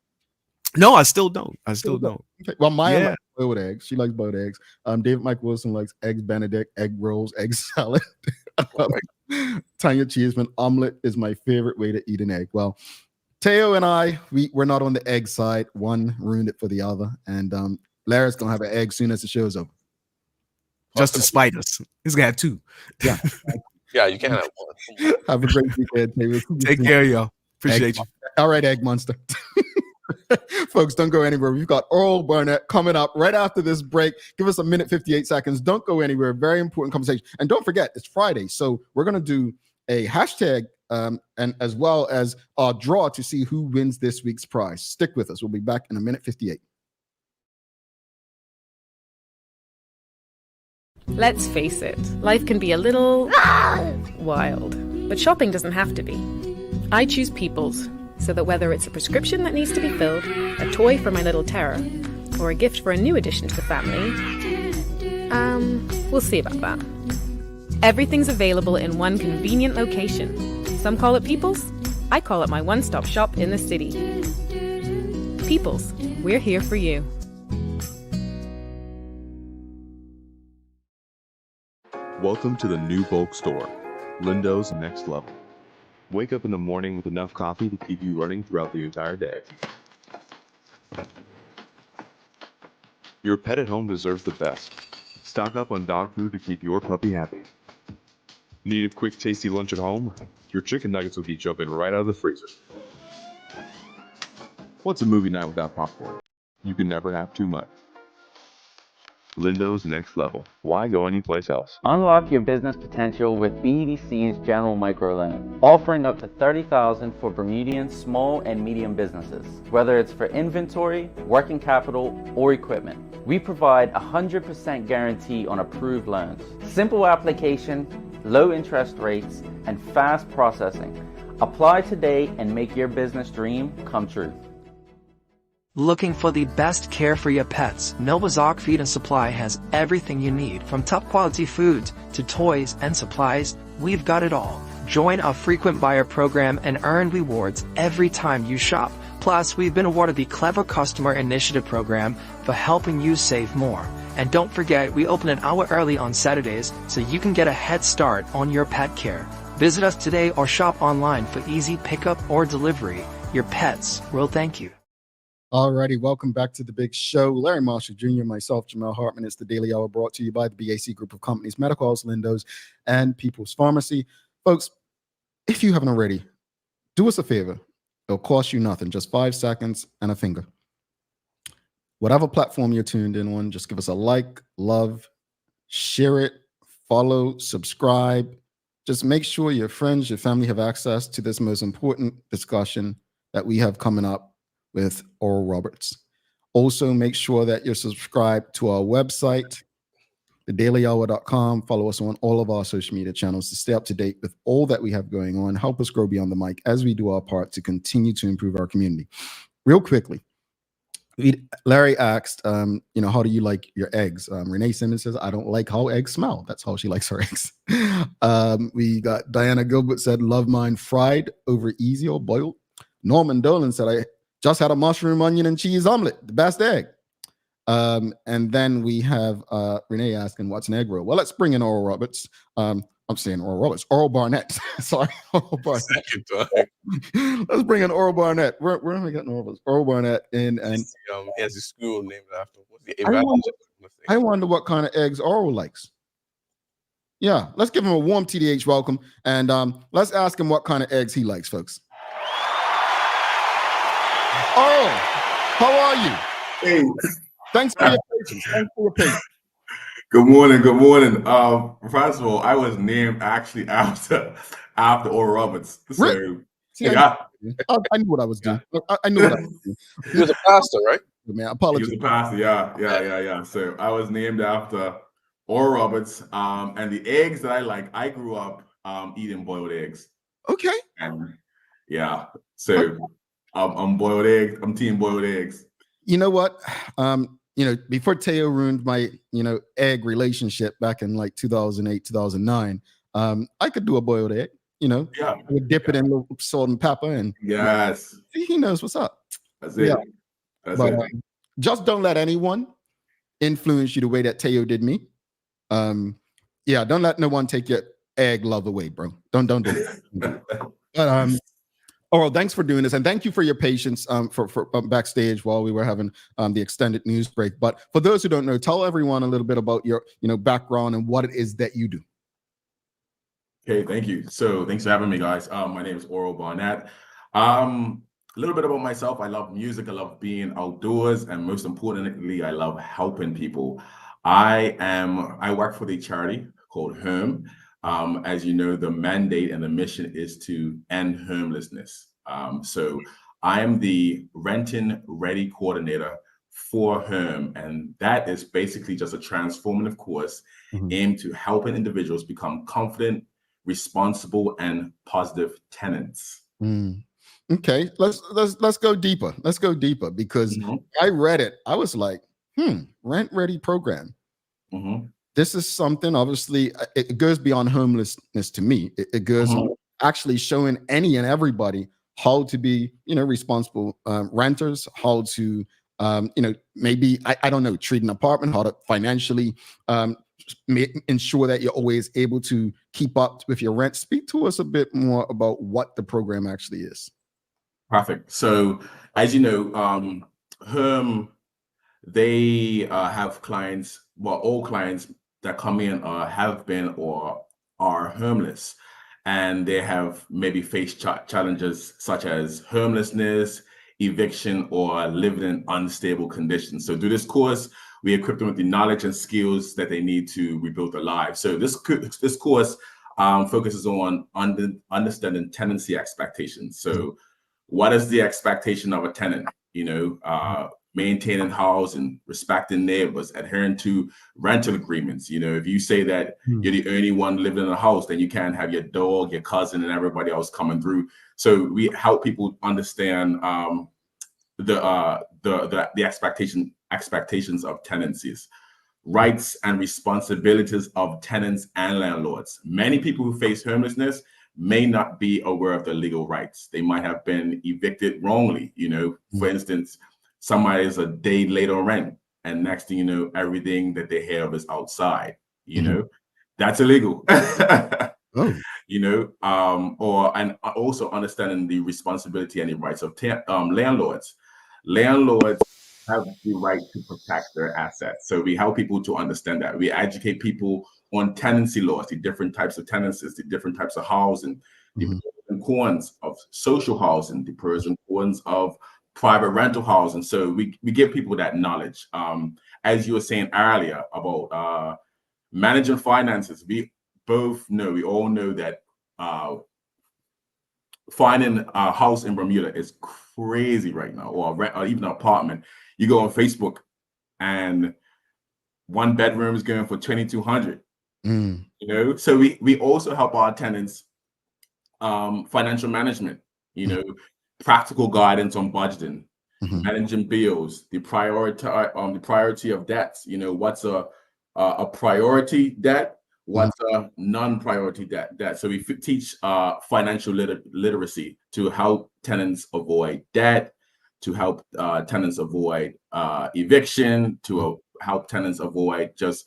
No, I still don't. Okay. Well, Maya likes boiled eggs. She likes boiled eggs. David Mike Wilson likes eggs Benedict, egg rolls, egg salad. Tanya Cheeseman, omelet is my favorite way to eat an egg. Well, Teo and I, we're not on the egg side. One ruined it for the other. And Larry's going to have an egg soon as the show's over. Just to spite us. He's going to have two. Yeah. Yeah, you can't have one. Have a great weekend, Teo. Take care, y'all. Appreciate you. All right, Egg Monster. Folks, don't go anywhere. We've got Earl Barnett coming up right after this break. Give us a minute, 58 seconds. Don't go anywhere. Very important conversation. And don't forget, it's Friday. So we're going to do a hashtag and as well as our draw to see who wins this week's prize. Stick with us. We'll be back in a minute, 58. Let's face it, life can be a little wild, but shopping doesn't have to be. I choose People's, so that whether it's a prescription that needs to be filled, a toy for my little terror, or a gift for a new addition to the family, we'll see about that. Everything's available in one convenient location. Some call it People's, I call it my one-stop shop in the city. People's, we're here for you. Welcome to the new bulk store, Lindo's Next Level. Wake up in the morning with enough coffee to keep you running throughout the entire day. Your pet at home deserves the best. Stock up on dog food to keep your puppy happy. Need a quick, tasty lunch at home? Your chicken nuggets will be jumping right out of the freezer. What's a movie night without popcorn? You can never have too much. Lindo's Next Level. Why go anyplace else? Unlock your business potential with BDC's General Micro Loan, offering up to $30,000 for Bermudian small and medium businesses. Whether it's for inventory, working capital, or equipment, we provide 100% guarantee on approved loans. Simple application, low interest rates, and fast processing. Apply today and make your business dream come true. Looking for the best care for your pets? Novazok Feed and Supply has everything you need, from top quality foods to toys and supplies. We've got it all. Join our frequent buyer program and earn rewards every time you shop. Plus, we've been awarded the Clever Customer Initiative program for helping you save more. And don't forget, we open an hour early on Saturdays so you can get a head start on your pet care. Visit us today or shop online for easy pickup or delivery. Your pets will thank you. Alrighty, welcome back to the big show. Larry Marshall Jr., myself, Jamel Hartman. It's the Daily Hour brought to you by the BAC Group of Companies, Medical House, Lindo's, and People's Pharmacy. Folks, if you haven't already, do us a favor. It'll cost you nothing, just 5 seconds and a finger. Whatever platform you're tuned in on, just give us a like, love, share it, follow, subscribe. Just make sure your friends, your family have access to this most important discussion that we have coming up with Oral Roberts. Also, make sure that you're subscribed to our website, thedailyhour.com. Follow us on all of our social media channels to stay up to date with all that we have going on. Help us grow beyond the mic as we do our part to continue to improve our community. Real quickly, Larry asked, how do you like your eggs? Renee Simmons says, I don't like how eggs smell. That's how she likes her eggs. We got Diana Gilbert said, love mine fried over easy or boiled. Norman Dolan said, I just had a mushroom, onion, and cheese omelet, the best egg. And then we have Renee asking, what's an egg roll? Well, let's bring in Oral Roberts. I'm saying Oral Roberts, Oral Barnett. Sorry, Oral Barnett. Second time. Let's bring in Oral Barnett. Where am I getting Oral Roberts? Oral Barnett and he has a school named after. What's the I wonder what kind of eggs Oral likes. Yeah, let's give him a warm TDH welcome, and let's ask him what kind of eggs he likes, folks. Oral, how are you? Hey, thanks for your patience. Thanks for your patience. Good morning. Good morning. First of all, I was named actually after Oral Roberts. So, really? See, yeah. I knew what I was doing. I knew what I was doing. He was a pastor, right? Man, apologies. He was a pastor. Yeah. So I was named after Oral Roberts. And the eggs that I like, I grew up eating boiled eggs. Okay. And yeah, so I'm boiled eggs. I'm team boiled eggs. You know what? Before Teo ruined my, egg relationship back in like 2008, 2009, I could do a boiled egg, Yeah. I would dip it in a little salt and pepper and yes, he knows what's up. That's it. Yeah. That's But it. just don't let anyone influence you the way that Teo did me. Don't let no one take your egg love away, bro. Don't do it. But Oral, thanks for doing this, and thank you for your patience for backstage while we were having the extended news break. But for those who don't know, tell everyone a little bit about your background and what it is that you do. Okay, thank you. So thanks for having me, guys. My name is Oral Barnett. A little bit about myself. I love music. I love being outdoors, and most importantly, I love helping people. I work for the charity called HOME. As you know, the mandate and the mission is to end homelessness. So I am the renting ready coordinator for HOME, and that is basically just a transformative course aimed to helping individuals become confident, responsible, and positive tenants. Okay, let's go deeper. Let's go deeper because I read it. I was like, rent ready program. This is something, obviously, it goes beyond homelessness to me. It goes actually showing any and everybody how to be, responsible renters, how to, maybe, I don't know, treat an apartment, how to financially ensure that you're always able to keep up with your rent. Speak to us a bit more about what the program actually is. Perfect. So, as you know, they have clients, all clients that come in have been or are homeless, and they have maybe faced challenges such as homelessness, eviction, or living in unstable conditions. So through this course, we equip them with the knowledge and skills that they need to rebuild their lives. So this course focuses on understanding tenancy expectations. So what is the expectation of a tenant? Maintaining housing, respecting neighbors, adhering to rental agreements. If you say that you're the only one living in a house, then you can't have your dog, your cousin, and everybody else coming through. So we help people understand the expectations of tenancies, rights and responsibilities of tenants and landlords. Many people who face homelessness may not be aware of their legal rights. They might have been evicted wrongly. For instance, somebody is a day late on rent, and next thing you know, everything that they have is outside. That's illegal. And also understanding the responsibility and the rights of landlords. Landlords have the right to protect their assets. So we help people to understand that. We educate people on tenancy laws, the different types of tenancies, the different types of housing, the pros and cons of social housing, the pros and cons of private rental housing. So we give people that knowledge. As you were saying earlier about managing finances, we all know that finding a house in Bermuda is crazy right now, or even an apartment. You go on Facebook and one bedroom is going for $2,200. So we also help our tenants financial management, practical guidance on budgeting, managing bills, the priority of debts. What's a priority debt, what's a non-priority debt. So we teach financial literacy to help tenants avoid debt, to help tenants avoid eviction, to help tenants avoid just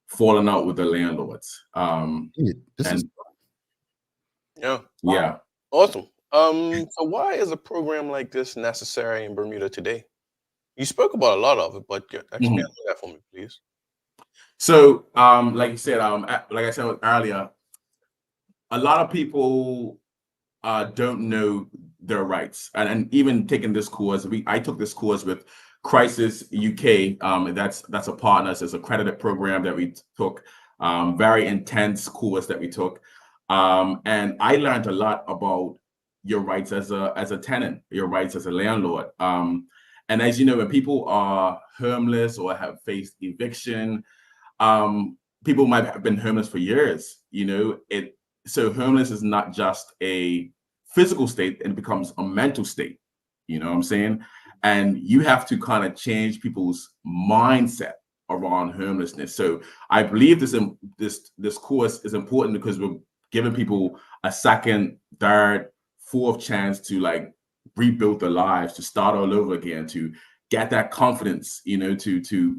falling out with the landlords. Yeah. Awesome. So why is a program like this necessary in Bermuda today? You spoke about a lot of it, but expand on that for me, please. So, like you said, like I said earlier, a lot of people don't know their rights, and even taking this course, I took this course with Crisis UK. That's a partner. It's an accredited program that we took. Very intense course that we took, and I learned a lot about your rights as a tenant, your rights as a landlord. And as you know, when people are homeless or have faced eviction, people might have been homeless for years. So homeless is not just a physical state, and it becomes a mental state. You know what I'm saying? And you have to kind of change people's mindset around homelessness. So I believe this course is important because we're giving people a second, third, fourth chance to like rebuild their lives, to start all over again, to get that confidence, to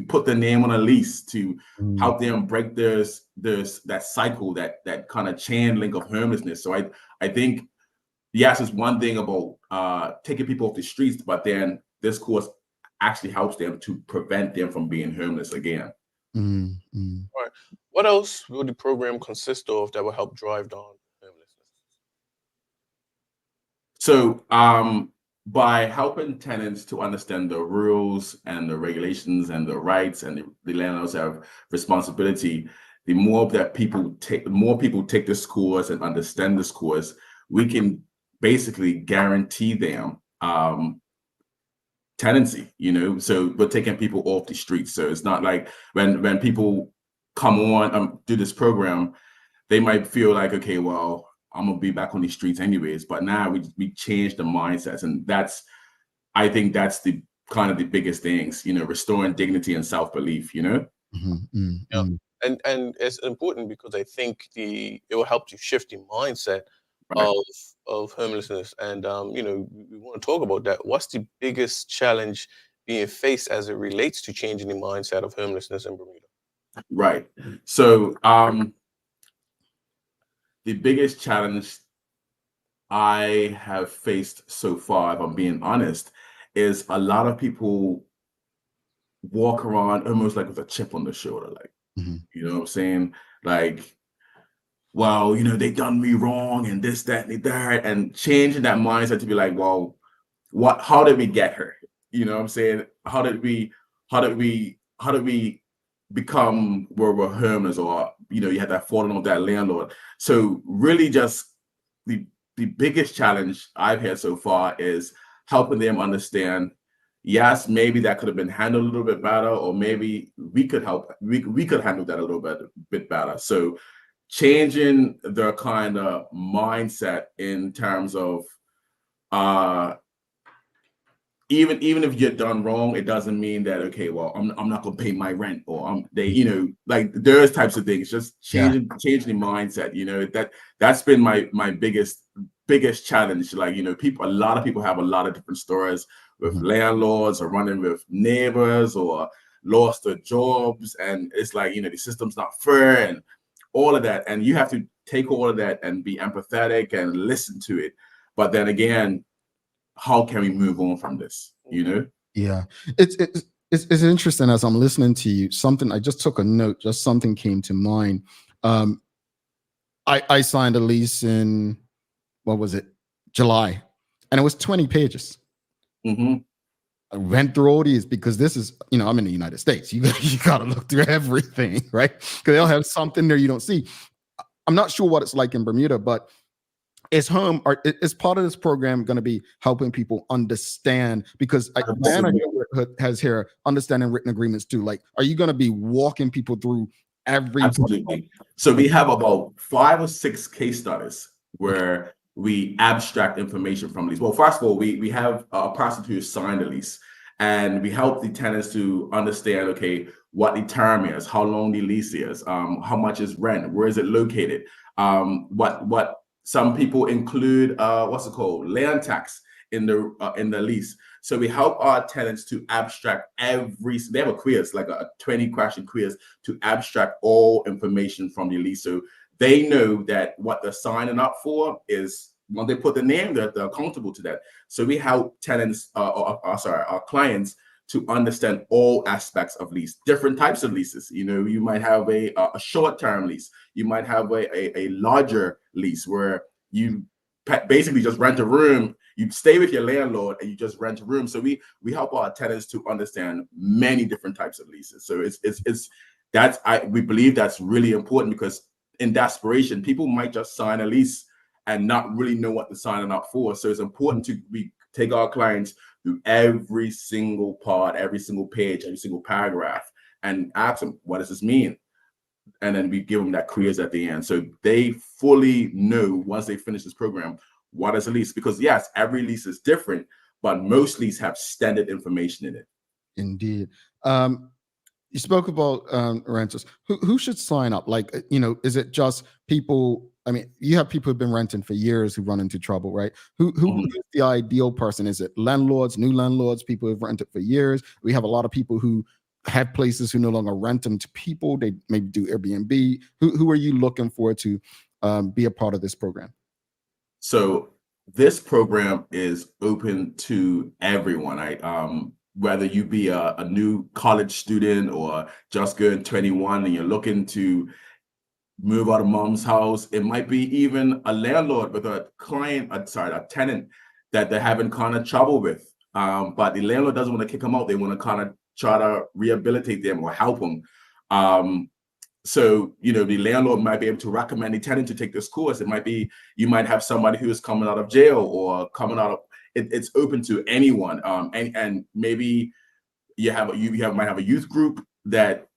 put their name on a lease, to help them break that cycle, that kind of chain link of homelessness. So I think, yes, it's one thing about taking people off the streets, but then this course actually helps them to prevent them from being homeless again. All right. What else will the program consist of that will help drive down homelessness? So by helping tenants to understand the rules and the regulations and the rights, and the landlords have responsibility, the more people take this course and understand this course, we can basically guarantee them tenancy. So we're taking people off the streets. So it's not like when people come on do this program, they might feel like, okay, well, I'm gonna be back on the streets anyways. But now we change the mindsets, and I think that's the kind of the biggest things, restoring dignity and self-belief. Yeah. And it's important because I think it will help you shift the mindset of homelessness. And we want to talk about that. What's the biggest challenge being faced as it relates to changing the mindset of homelessness in Bermuda? Right. So the biggest challenge I have faced so far, if I'm being honest, is a lot of people walk around almost like with a chip on the shoulder, like, you know what I'm saying? Like, well, they done me wrong and this, that, and that, and changing that mindset to be like, well, how did we get here? You know what I'm saying? How did we become where we're homeless, or you had that falling on that landlord? So really just the biggest challenge I've had so far is helping them understand, yes, maybe that could have been handled a little bit better, or maybe we could handle that a little bit better. So changing their kind of mindset in terms of even if you're done wrong, it doesn't mean that, okay, well, I'm not gonna pay my rent, or like those types of things. Just changing the mindset. That's been my biggest challenge. Like, a lot of people have a lot of different stories with landlords, or running with neighbors, or lost their jobs, and it's like, the system's not fair and all of that. And you have to take all of that and be empathetic and listen to it. But then again, how can we move on from this? Yeah, it's interesting. As I'm listening to you, I just took a note, just something came to mind. I signed a lease in, what was it, July, and it was 20 pages. I went through all these because this is, I'm in the United States. You got to look through everything, right? Because they'll have something there you don't see. I'm not sure what it's like in Bermuda, but is part of this program going to be helping people understand? Because Diana has here understanding written agreements too. Like, are you going to be walking people through every? Absolutely. So we have about 5 or 6 case studies where we abstract information from lease. Well, first of all, we have a person who signed the lease, and we help the tenants to understand, okay, what the term is, how long the lease is, how much is rent, where is it located, what some people include, land tax in the lease. So we help our tenants to abstract they have a quiz, like a 20-question quiz to abstract all information from the lease. So they know that what they're signing up for is, when they put the name, they're accountable to that. So we help tenants, our clients, to understand all aspects of lease, different types of leases. You know, you might have a short-term lease. You might have a larger lease where you basically just rent a room. You stay with your landlord and you just rent a room. So we help our tenants to understand many different types of leases. So we believe that's really important, because in desperation, people might just sign a lease and not really know what they're signing up for. So it's important we take our clients through every single part, every single page, every single paragraph, and ask them, what does this mean? And then we give them that quiz at the end. So they fully know, once they finish this program, what is a lease. Because yes, every lease is different, but most leases have standard information in it. Indeed. You spoke about renters. Who should sign up? Like, is it just people? I mean, you have people who've been renting for years who run into trouble, right? Who is the ideal person? Is it landlords, new landlords, people who've rented for years? We have a lot of people who have places who no longer rent them to people. They maybe do Airbnb. Who are you looking for to be a part of this program? So this program is open to everyone. Whether you be a new college student or just going 21 and you're looking to move out of mom's house. It might be even a landlord with a tenant that they're having kind of trouble with. But the landlord doesn't want to kick them out. They want to kind of try to rehabilitate them or help them. So, the landlord might be able to recommend the tenant to take this course. It might be, you might have somebody who is coming out of jail or coming out of, it's open to anyone. And maybe you might have a youth group that,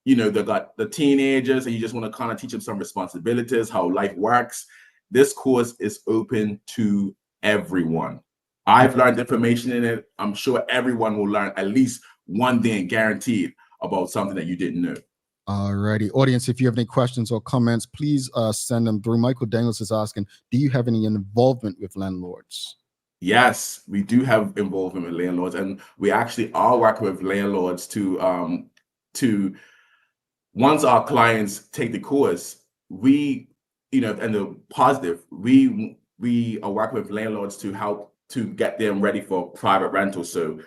they got the teenagers and you just want to kind of teach them some responsibilities, how life works. This course is open to everyone. I've learned information in it. I'm sure everyone will learn at least one thing guaranteed about something that you didn't know. All righty. Audience, if you have any questions or comments, please send them through. Michael Daniels is asking, do you have any involvement with landlords? Yes, we do have involvement with landlords, and we actually are working with landlords to once our clients take the course, and the positive, we are working with landlords to help to get them ready for private rental. So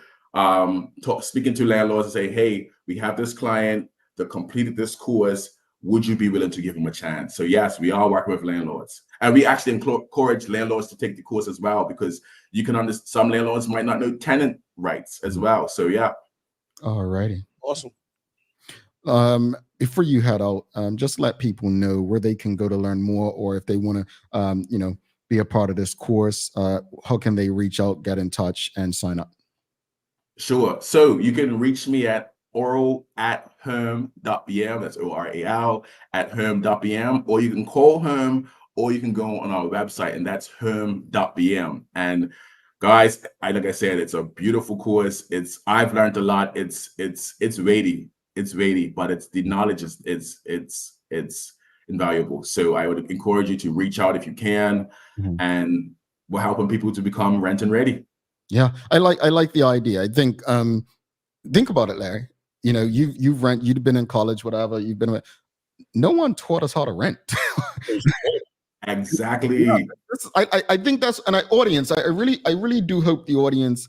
speaking to landlords and say, hey, we have this client that completed this course. Would you be willing to give them a chance? So yes, we are working with landlords. And we actually encourage landlords to take the course as well, because you can understand some landlords might not know tenant rights as well. So yeah. All righty. Awesome. Before you head out, just let people know where they can go to learn more, or if they want to, be a part of this course, how can they reach out, get in touch, and sign up? Sure. So you can reach me at oral@home.bm. That's ORAL @home.bm, or you can call home, or you can go on our website, and that's home.bm. And guys, like I said, it's a beautiful course. I've learned a lot. It's weighty, but the knowledge it's invaluable. So I would encourage you to reach out if you can, and we're helping people to become rent and ready. Yeah, I like the idea. I think about it, Larry. You've been in college, whatever. No one taught us how to rent. Exactly. Yeah, I think that's an audience. I really do hope the audience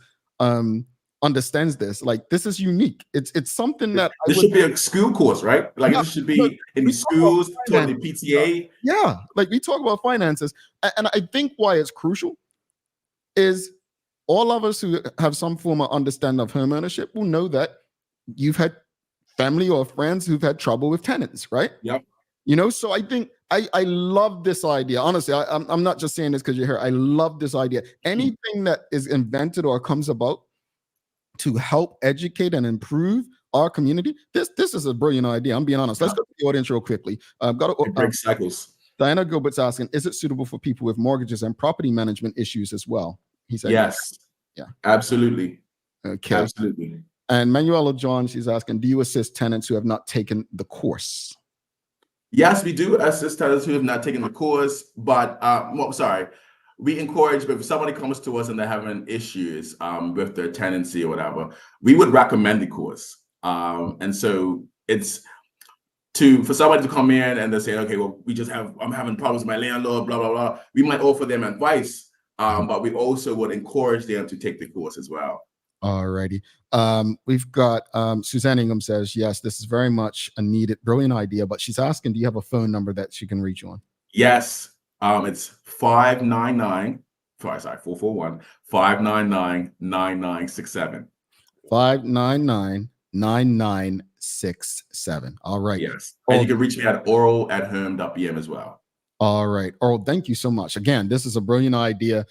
understands this. Like, this is unique. It's something that this should be a school course, right? Like, it should be in the schools, taught the PTA. Yeah, like we talk about finances, and I think why it's crucial is all of us who have some form of understanding of home ownership will know that you've had family or friends who've had trouble with tenants, right? Yep. So I think I love this idea. Honestly, I'm not just saying this because you're here. I love this idea. Anything that is invented or comes about to help educate and improve our community, this is a brilliant idea. I'm being honest. Let's go to the audience real quickly. Break cycles. Diana Gilbert's asking, is it suitable for people with mortgages and property management issues as well? He said yes. Yeah. Absolutely. Okay. Absolutely. And Manuela John, she's asking, do you assist tenants who have not taken the course? Yes, we do assist tenants who have not taken the course, but we encourage, if somebody comes to us and they're having issues with their tenancy or whatever, we would recommend the course. And so it's for somebody to come in and they say, okay, well, I'm having problems with my landlord, blah, blah, blah. We might offer them advice, but we also would encourage them to take the course as well. All righty. We've got Suzanne Ingham says, yes, this is very much a needed, brilliant idea, but she's asking, do you have a phone number that she can reach you on? Yes. It's 441-599-9967. 599-9967. All right. Yes. And you can reach me at oral@home.bm as well. All right. Earl, thank you so much. Again, this is a brilliant idea.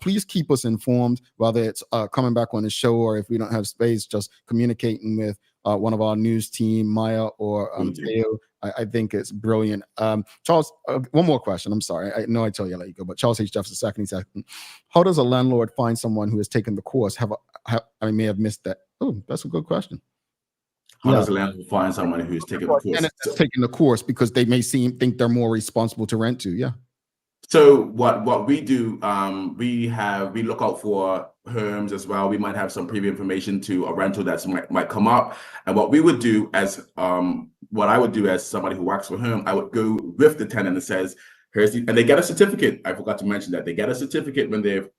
Please keep us informed, whether it's coming back on the show or if we don't have space, just communicating with one of our news team, Maya or Theo. I think it's brilliant. Charles, one more question. I'm sorry. I know I tell you I let you go, but Charles H. Jeffs II, he said, how does a landlord find someone who has taken the course? I may have missed that. Oh, that's a good question. How does a landlord find someone who's taking the course? Taking the course because they may think they're more responsible to rent to. Yeah. So what we do, we look out for homes as well. We might have some preview information to a rental that might come up. And what we would do what I would do as somebody who works for home, I would go with the tenant and says, and they get a certificate. I forgot to mention that they get a certificate when they've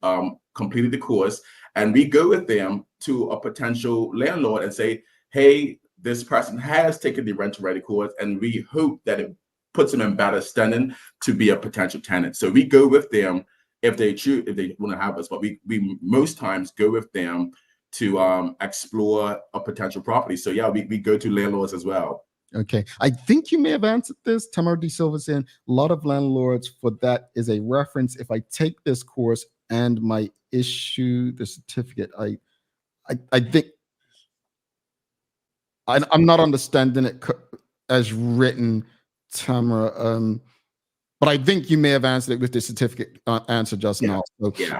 completed the course, and we go with them to a potential landlord and say, hey, this person has taken the rental ready course, and we hope that it puts them in better standing to be a potential tenant. So we go with them if they want to have us, but we most times go with them to explore a potential property. So yeah, we go to landlords as well. Okay, I think you may have answered this. Tamara D. Silva saying a lot of landlords for that is a reference. If I take this course and my issue the certificate, I think I'm not understanding it as written, Tamara. But I think you may have answered it with the certificate answer just now. So, yeah.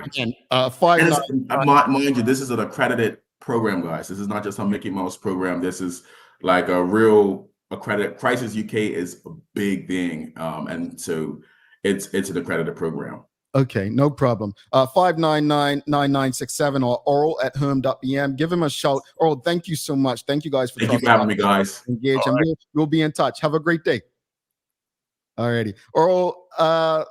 Again, mind you, this is an accredited program, guys. This is not just a Mickey Mouse program. This is like a real accredited. Crisis UK is a big thing, and so it's an accredited program. Okay, no problem. 599-9967 or oral@home.bm. Give him a shout. Oral, thank you so much. Thank you guys for having me, guys. Engage, and we'll be in touch. Have a great day. All righty. Oral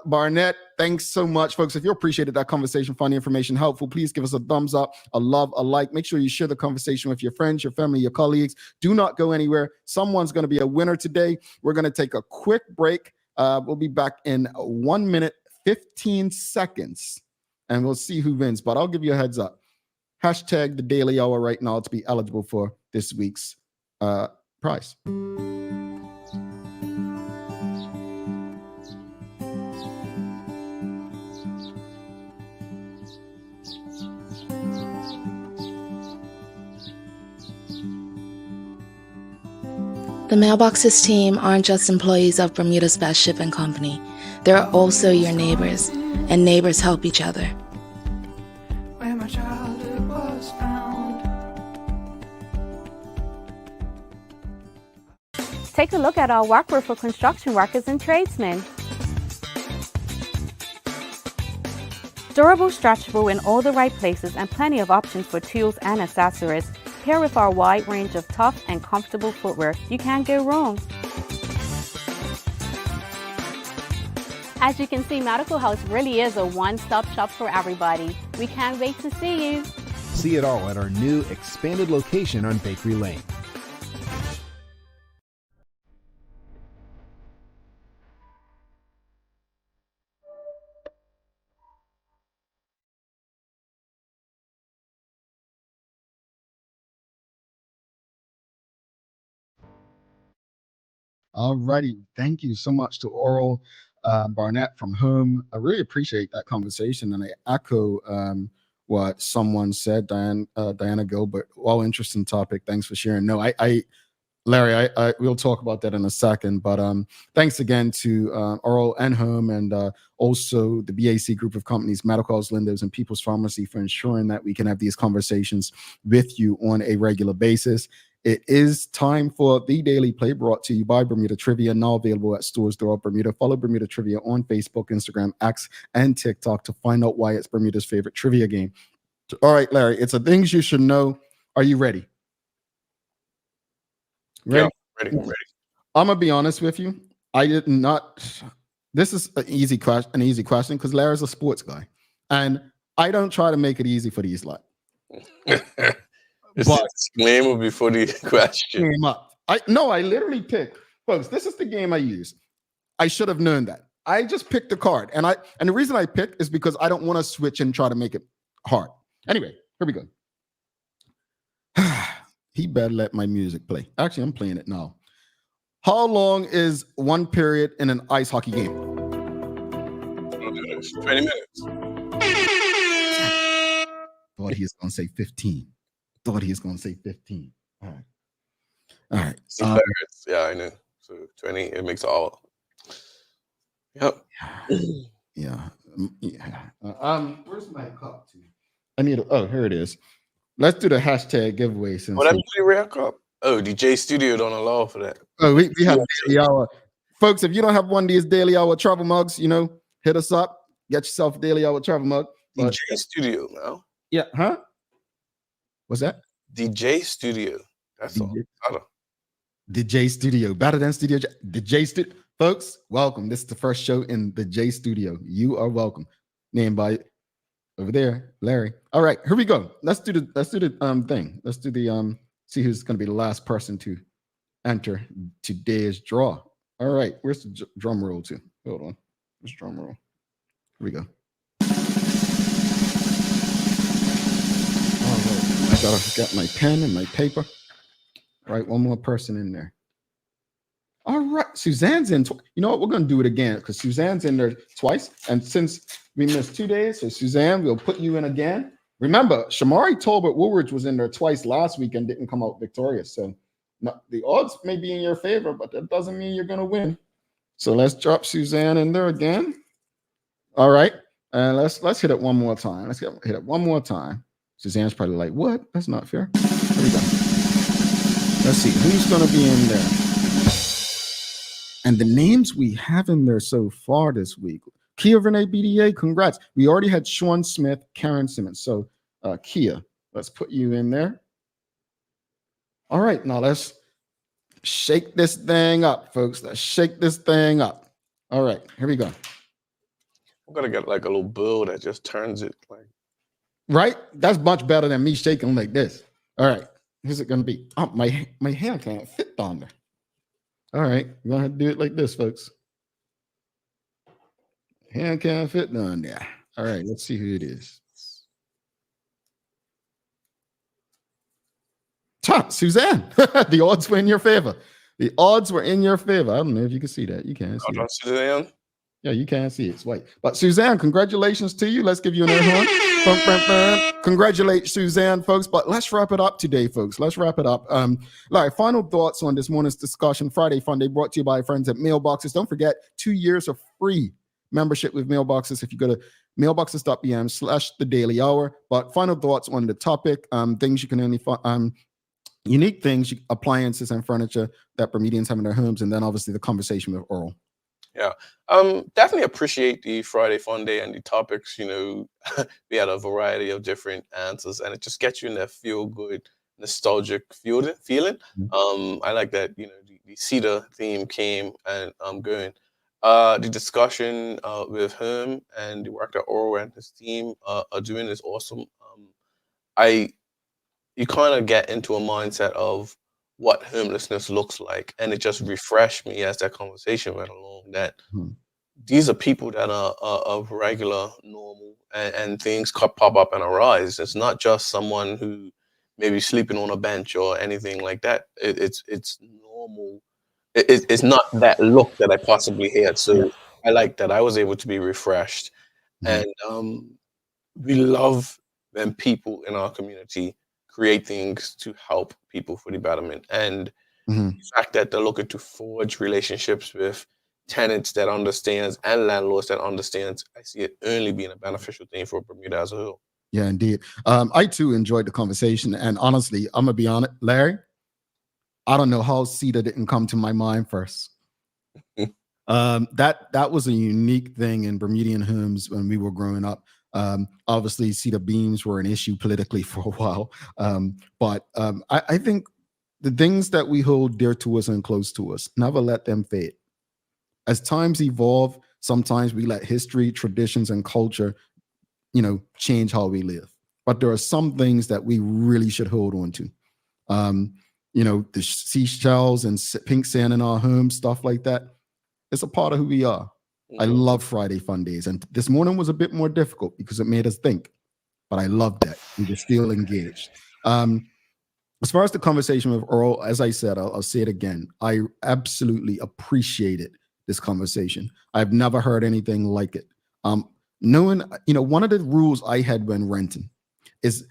Barnett, thanks so much, folks. If you appreciated that conversation, found the information helpful, please give us a thumbs up, a love, a like. Make sure you share the conversation with your friends, your family, your colleagues. Do not go anywhere. Someone's going to be a winner today. We're going to take a quick break. We'll be back in 1 minute, 15 seconds, and we'll see who wins. But I'll give you a heads up. Hashtag the Daily Hour right now to be eligible for this week's prize. The Mailboxes team aren't just employees of Bermuda's Best Shipping Company. They're also your neighbors, and neighbors help each other. Where my childhood was found. Take a look at our workwear for construction workers and tradesmen. Durable, stretchable in all the right places, and plenty of options for tools and accessories. Pair with our wide range of tough and comfortable footwear, you can't go wrong. As you can see, Medical House really is a one-stop shop for everybody. We can't wait to see you. See it all at our new expanded location on Bakery Lane. All righty. Thank you so much to Oral Barnett from Home. I really appreciate that conversation, and I echo what someone said, Diana Gilbert. Well, interesting topic. Thanks for sharing. No, Larry, we'll talk about that in a second, but thanks again to Oral and Home, and also the BAC group of companies, Medical House, Lindos, and People's Pharmacy for ensuring that we can have these conversations with you on a regular basis. It is time for the Daily Play, brought to you by Bermuda Trivia, now available at stores throughout Bermuda. Follow Bermuda Trivia on Facebook, Instagram, X, and TikTok to find out why it's Bermuda's favorite trivia game. All right, Larry, it's a things you should know. Are you ready? Ready? Yeah, ready. I'm gonna be honest with you. I did not. This is an easy question because Larry's a sports guy, and I don't try to make it easy for these lot. But disclaimer before the question. I literally picked, folks. This is the game I use. I should have known that. I just picked the card, and the reason I picked is because I don't want to switch and try to make it hard. Anyway, here we go. He better let my music play. Actually, I'm playing it now. How long is one period in an ice hockey game? 20 minutes. Thought he was going to say 15. All right. Yeah, I know. So 20, it makes all. Yep. Yeah. Where's my cup? I need here it is. Let's do the hashtag giveaway. Since that's pretty rare cup. Oh, DJ Studio don't allow for that. Oh, we have daily hour. Folks, if you don't have one of these daily hour travel mugs, hit us up. Get yourself a daily hour travel mug. DJ Studio now. Yeah, huh? What's that? DJ Studio. That's all. DJ Studio. Better than Studio. DJ Studio. Folks, welcome. This is the first show in the J Studio. You are welcome. Named by over there, Larry. All right, here we go. Let's do the thing. Let's do the see who's going to be the last person to enter today's draw. All right, where's the drum roll to? Hold on. Where's drum roll? Here we go. All right, I gotta get my pen and my paper. All right, one more person in there. All right, Suzanne's in. You know what? We're gonna do it again because Suzanne's in there twice, and since we missed 2 days, so Suzanne, we'll put you in again. Remember, Shamari Tolbert Woolridge was in there twice last week and didn't come out victorious. So the odds may be in your favor, but that doesn't mean you're gonna win. So let's drop Suzanne in there again. All right, and let's hit it one more time. Let's hit it one more time. Suzanne's probably like, "What? That's not fair." Here we go. Let's see who's gonna be in there. And the names we have in there so far this week. Kia Renee BDA, congrats. We already had Sean Smith, Karen Simmons. So Kia, let's put you in there. All right, now let's shake this thing up, folks. Let's shake this thing up. All right, here we go. I'm gonna get like a little bill that just turns it like. Right? That's much better than me shaking like this. All right, who's it gonna be? Oh, my hand can't fit on there. All right, we're gonna have to do it like this, folks. Hand can't fit down there. All right, let's see who it is. Suzanne. The odds were in your favor. The odds were in your favor. I don't know if you can see that. You can't see it. Suzanne? Yeah, you can't see it. It's white. But Suzanne, congratulations to you. Let's give you an air horn. Congratulate Suzanne, folks. But let's wrap it up today, folks. Let's wrap it up. Larry, final thoughts on this morning's discussion. Friday Fun Day brought to you by friends at Mailboxes. Don't forget, 2 years of free membership with Mailboxes if you go to mailboxes.bm/the daily hour. But final thoughts on the topic, things you can only find, unique things, appliances and furniture that Bermudians have in their homes, and then obviously the conversation with Earl. Yeah, definitely appreciate the Friday Fun Day and the topics. We had a variety of different answers, and it just gets you in that feel-good, nostalgic feeling. I like that, the Cedar theme came and I'm going. The discussion with him and the work that Oro and his team are doing is awesome. You kind of get into a mindset of what homelessness looks like, and it just refreshed me as that conversation went along that these are people that are of regular, normal, and things pop up and arise. It's not just someone who maybe sleeping on a bench or anything like that. It's normal. It's not that look that I possibly had. So I like that I was able to be refreshed. And we love when people in our community create things to help people for the betterment. And the fact that they're looking to forge relationships with tenants that understands and landlords that understands, I see it only being a beneficial thing for Bermuda as a whole. Yeah, indeed. I too enjoyed the conversation. And honestly, I'm gonna be honest, Larry, I don't know how Cedar didn't come to my mind first. That was a unique thing in Bermudian homes when we were growing up. Obviously, cedar beams were an issue politically for a while, but I think the things that we hold dear to us and close to us, never let them fade. As times evolve, sometimes we let history, traditions, and culture, change how we live. But there are some things that we really should hold on to. The seashells and pink sand in our home, stuff like that. It's a part of who we are. I love Friday Fun Days. And this morning was a bit more difficult because it made us think. But I love that. We were still engaged. As far as the conversation with Earl, as I said, I'll say it again. I absolutely appreciated this conversation. I've never heard anything like it. Knowing, one of the rules I had when renting is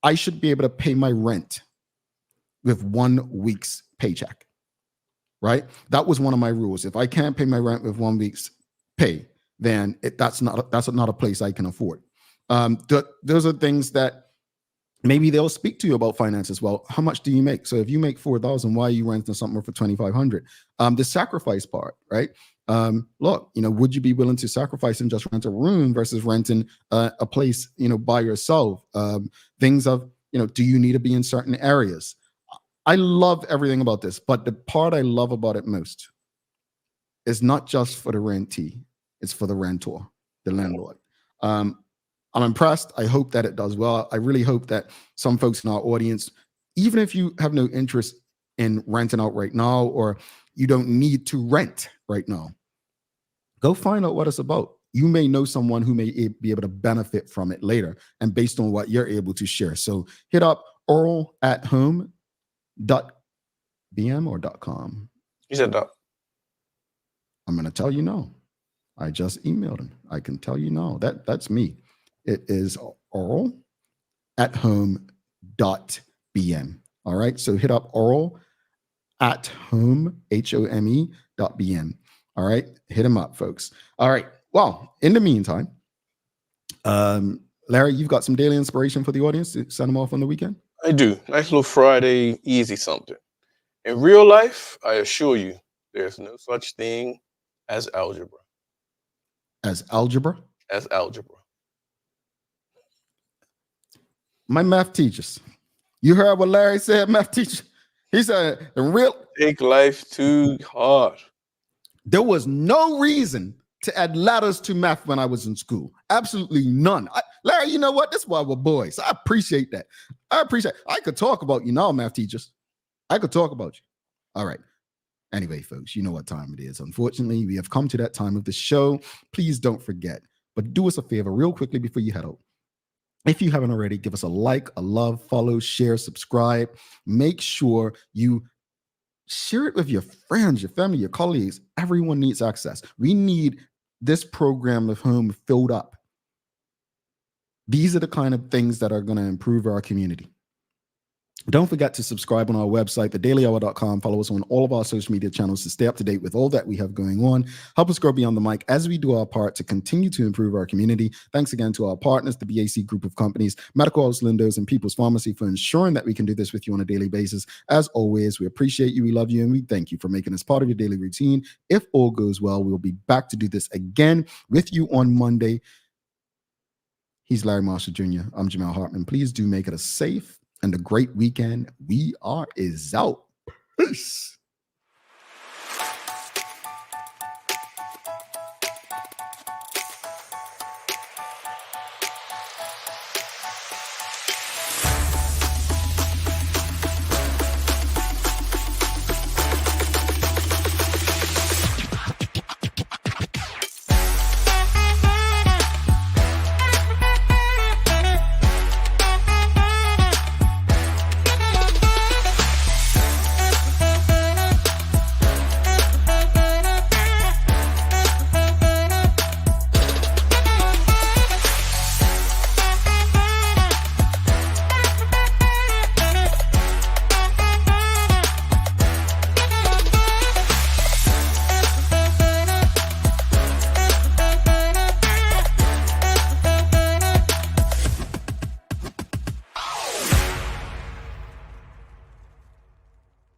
I should be able to pay my rent with 1 week's paycheck, right? That was one of my rules. If I can't pay my rent with 1 week's pay, then that's not a place I can afford. Those are things that maybe they'll speak to you about finances. Well, how much do you make? So if you make $4,000, why are you renting something for $2,500? The sacrifice part, right? Look, would you be willing to sacrifice and just rent a room versus renting a place, by yourself? Things of, do you need to be in certain areas? I love everything about this, but the part I love about it most is not just for the rentee, it's for the rentor, the landlord. I'm impressed. I hope that it does well. I really hope that some folks in our audience, even if you have no interest in renting out right now, or you don't need to rent right now, go find out what it's about. You may know someone who may be able to benefit from it later, and based on what you're able to share. So hit up Earl@home.bm or .com. You said dot. I'm going to tell you no. I just emailed him. I can tell you no. That's me. It is Earl@home.bm. All right. So hit up Earl@home, HOME.bm. All right. Hit him up, folks. All right. Well, in the meantime, Larry, you've got some daily inspiration for the audience to send them off on the weekend? I do. Nice little Friday, easy something. In real life, I assure you, there's no such thing as algebra. As algebra? As algebra. My math teachers. You heard what Larry said, math teacher? He said, take life too hard. There was no reason to add letters to math when I was in school. Absolutely none. Larry, you know what? That's why we're boys. I appreciate that. I could talk about you now, math teachers. I could talk about you. All right. Anyway, folks, you know what time it is. Unfortunately, we have come to that time of the show. Please don't forget, but do us a favor real quickly before you head out. If you haven't already, give us a like, a love, follow, share, subscribe. Make sure you share it with your friends, your family, your colleagues. Everyone needs access. We need this program of home filled up. These are the kind of things that are going to improve our community. Don't forget to subscribe on our website, thedailyhour.com. Follow us on all of our social media channels to stay up to date with all that we have going on. Help us grow beyond the mic as we do our part to continue to improve our community. Thanks again to our partners, the BAC Group of Companies, Medical House Lindos, and People's Pharmacy for ensuring that we can do this with you on a daily basis. As always, we appreciate you, we love you, and we thank you for making us part of your daily routine. If all goes well, we'll be back to do this again with you on Monday. He's Larry Marshall Jr. I'm Jamal Hartman. Please do make it a safe and a great weekend. We are out. Peace.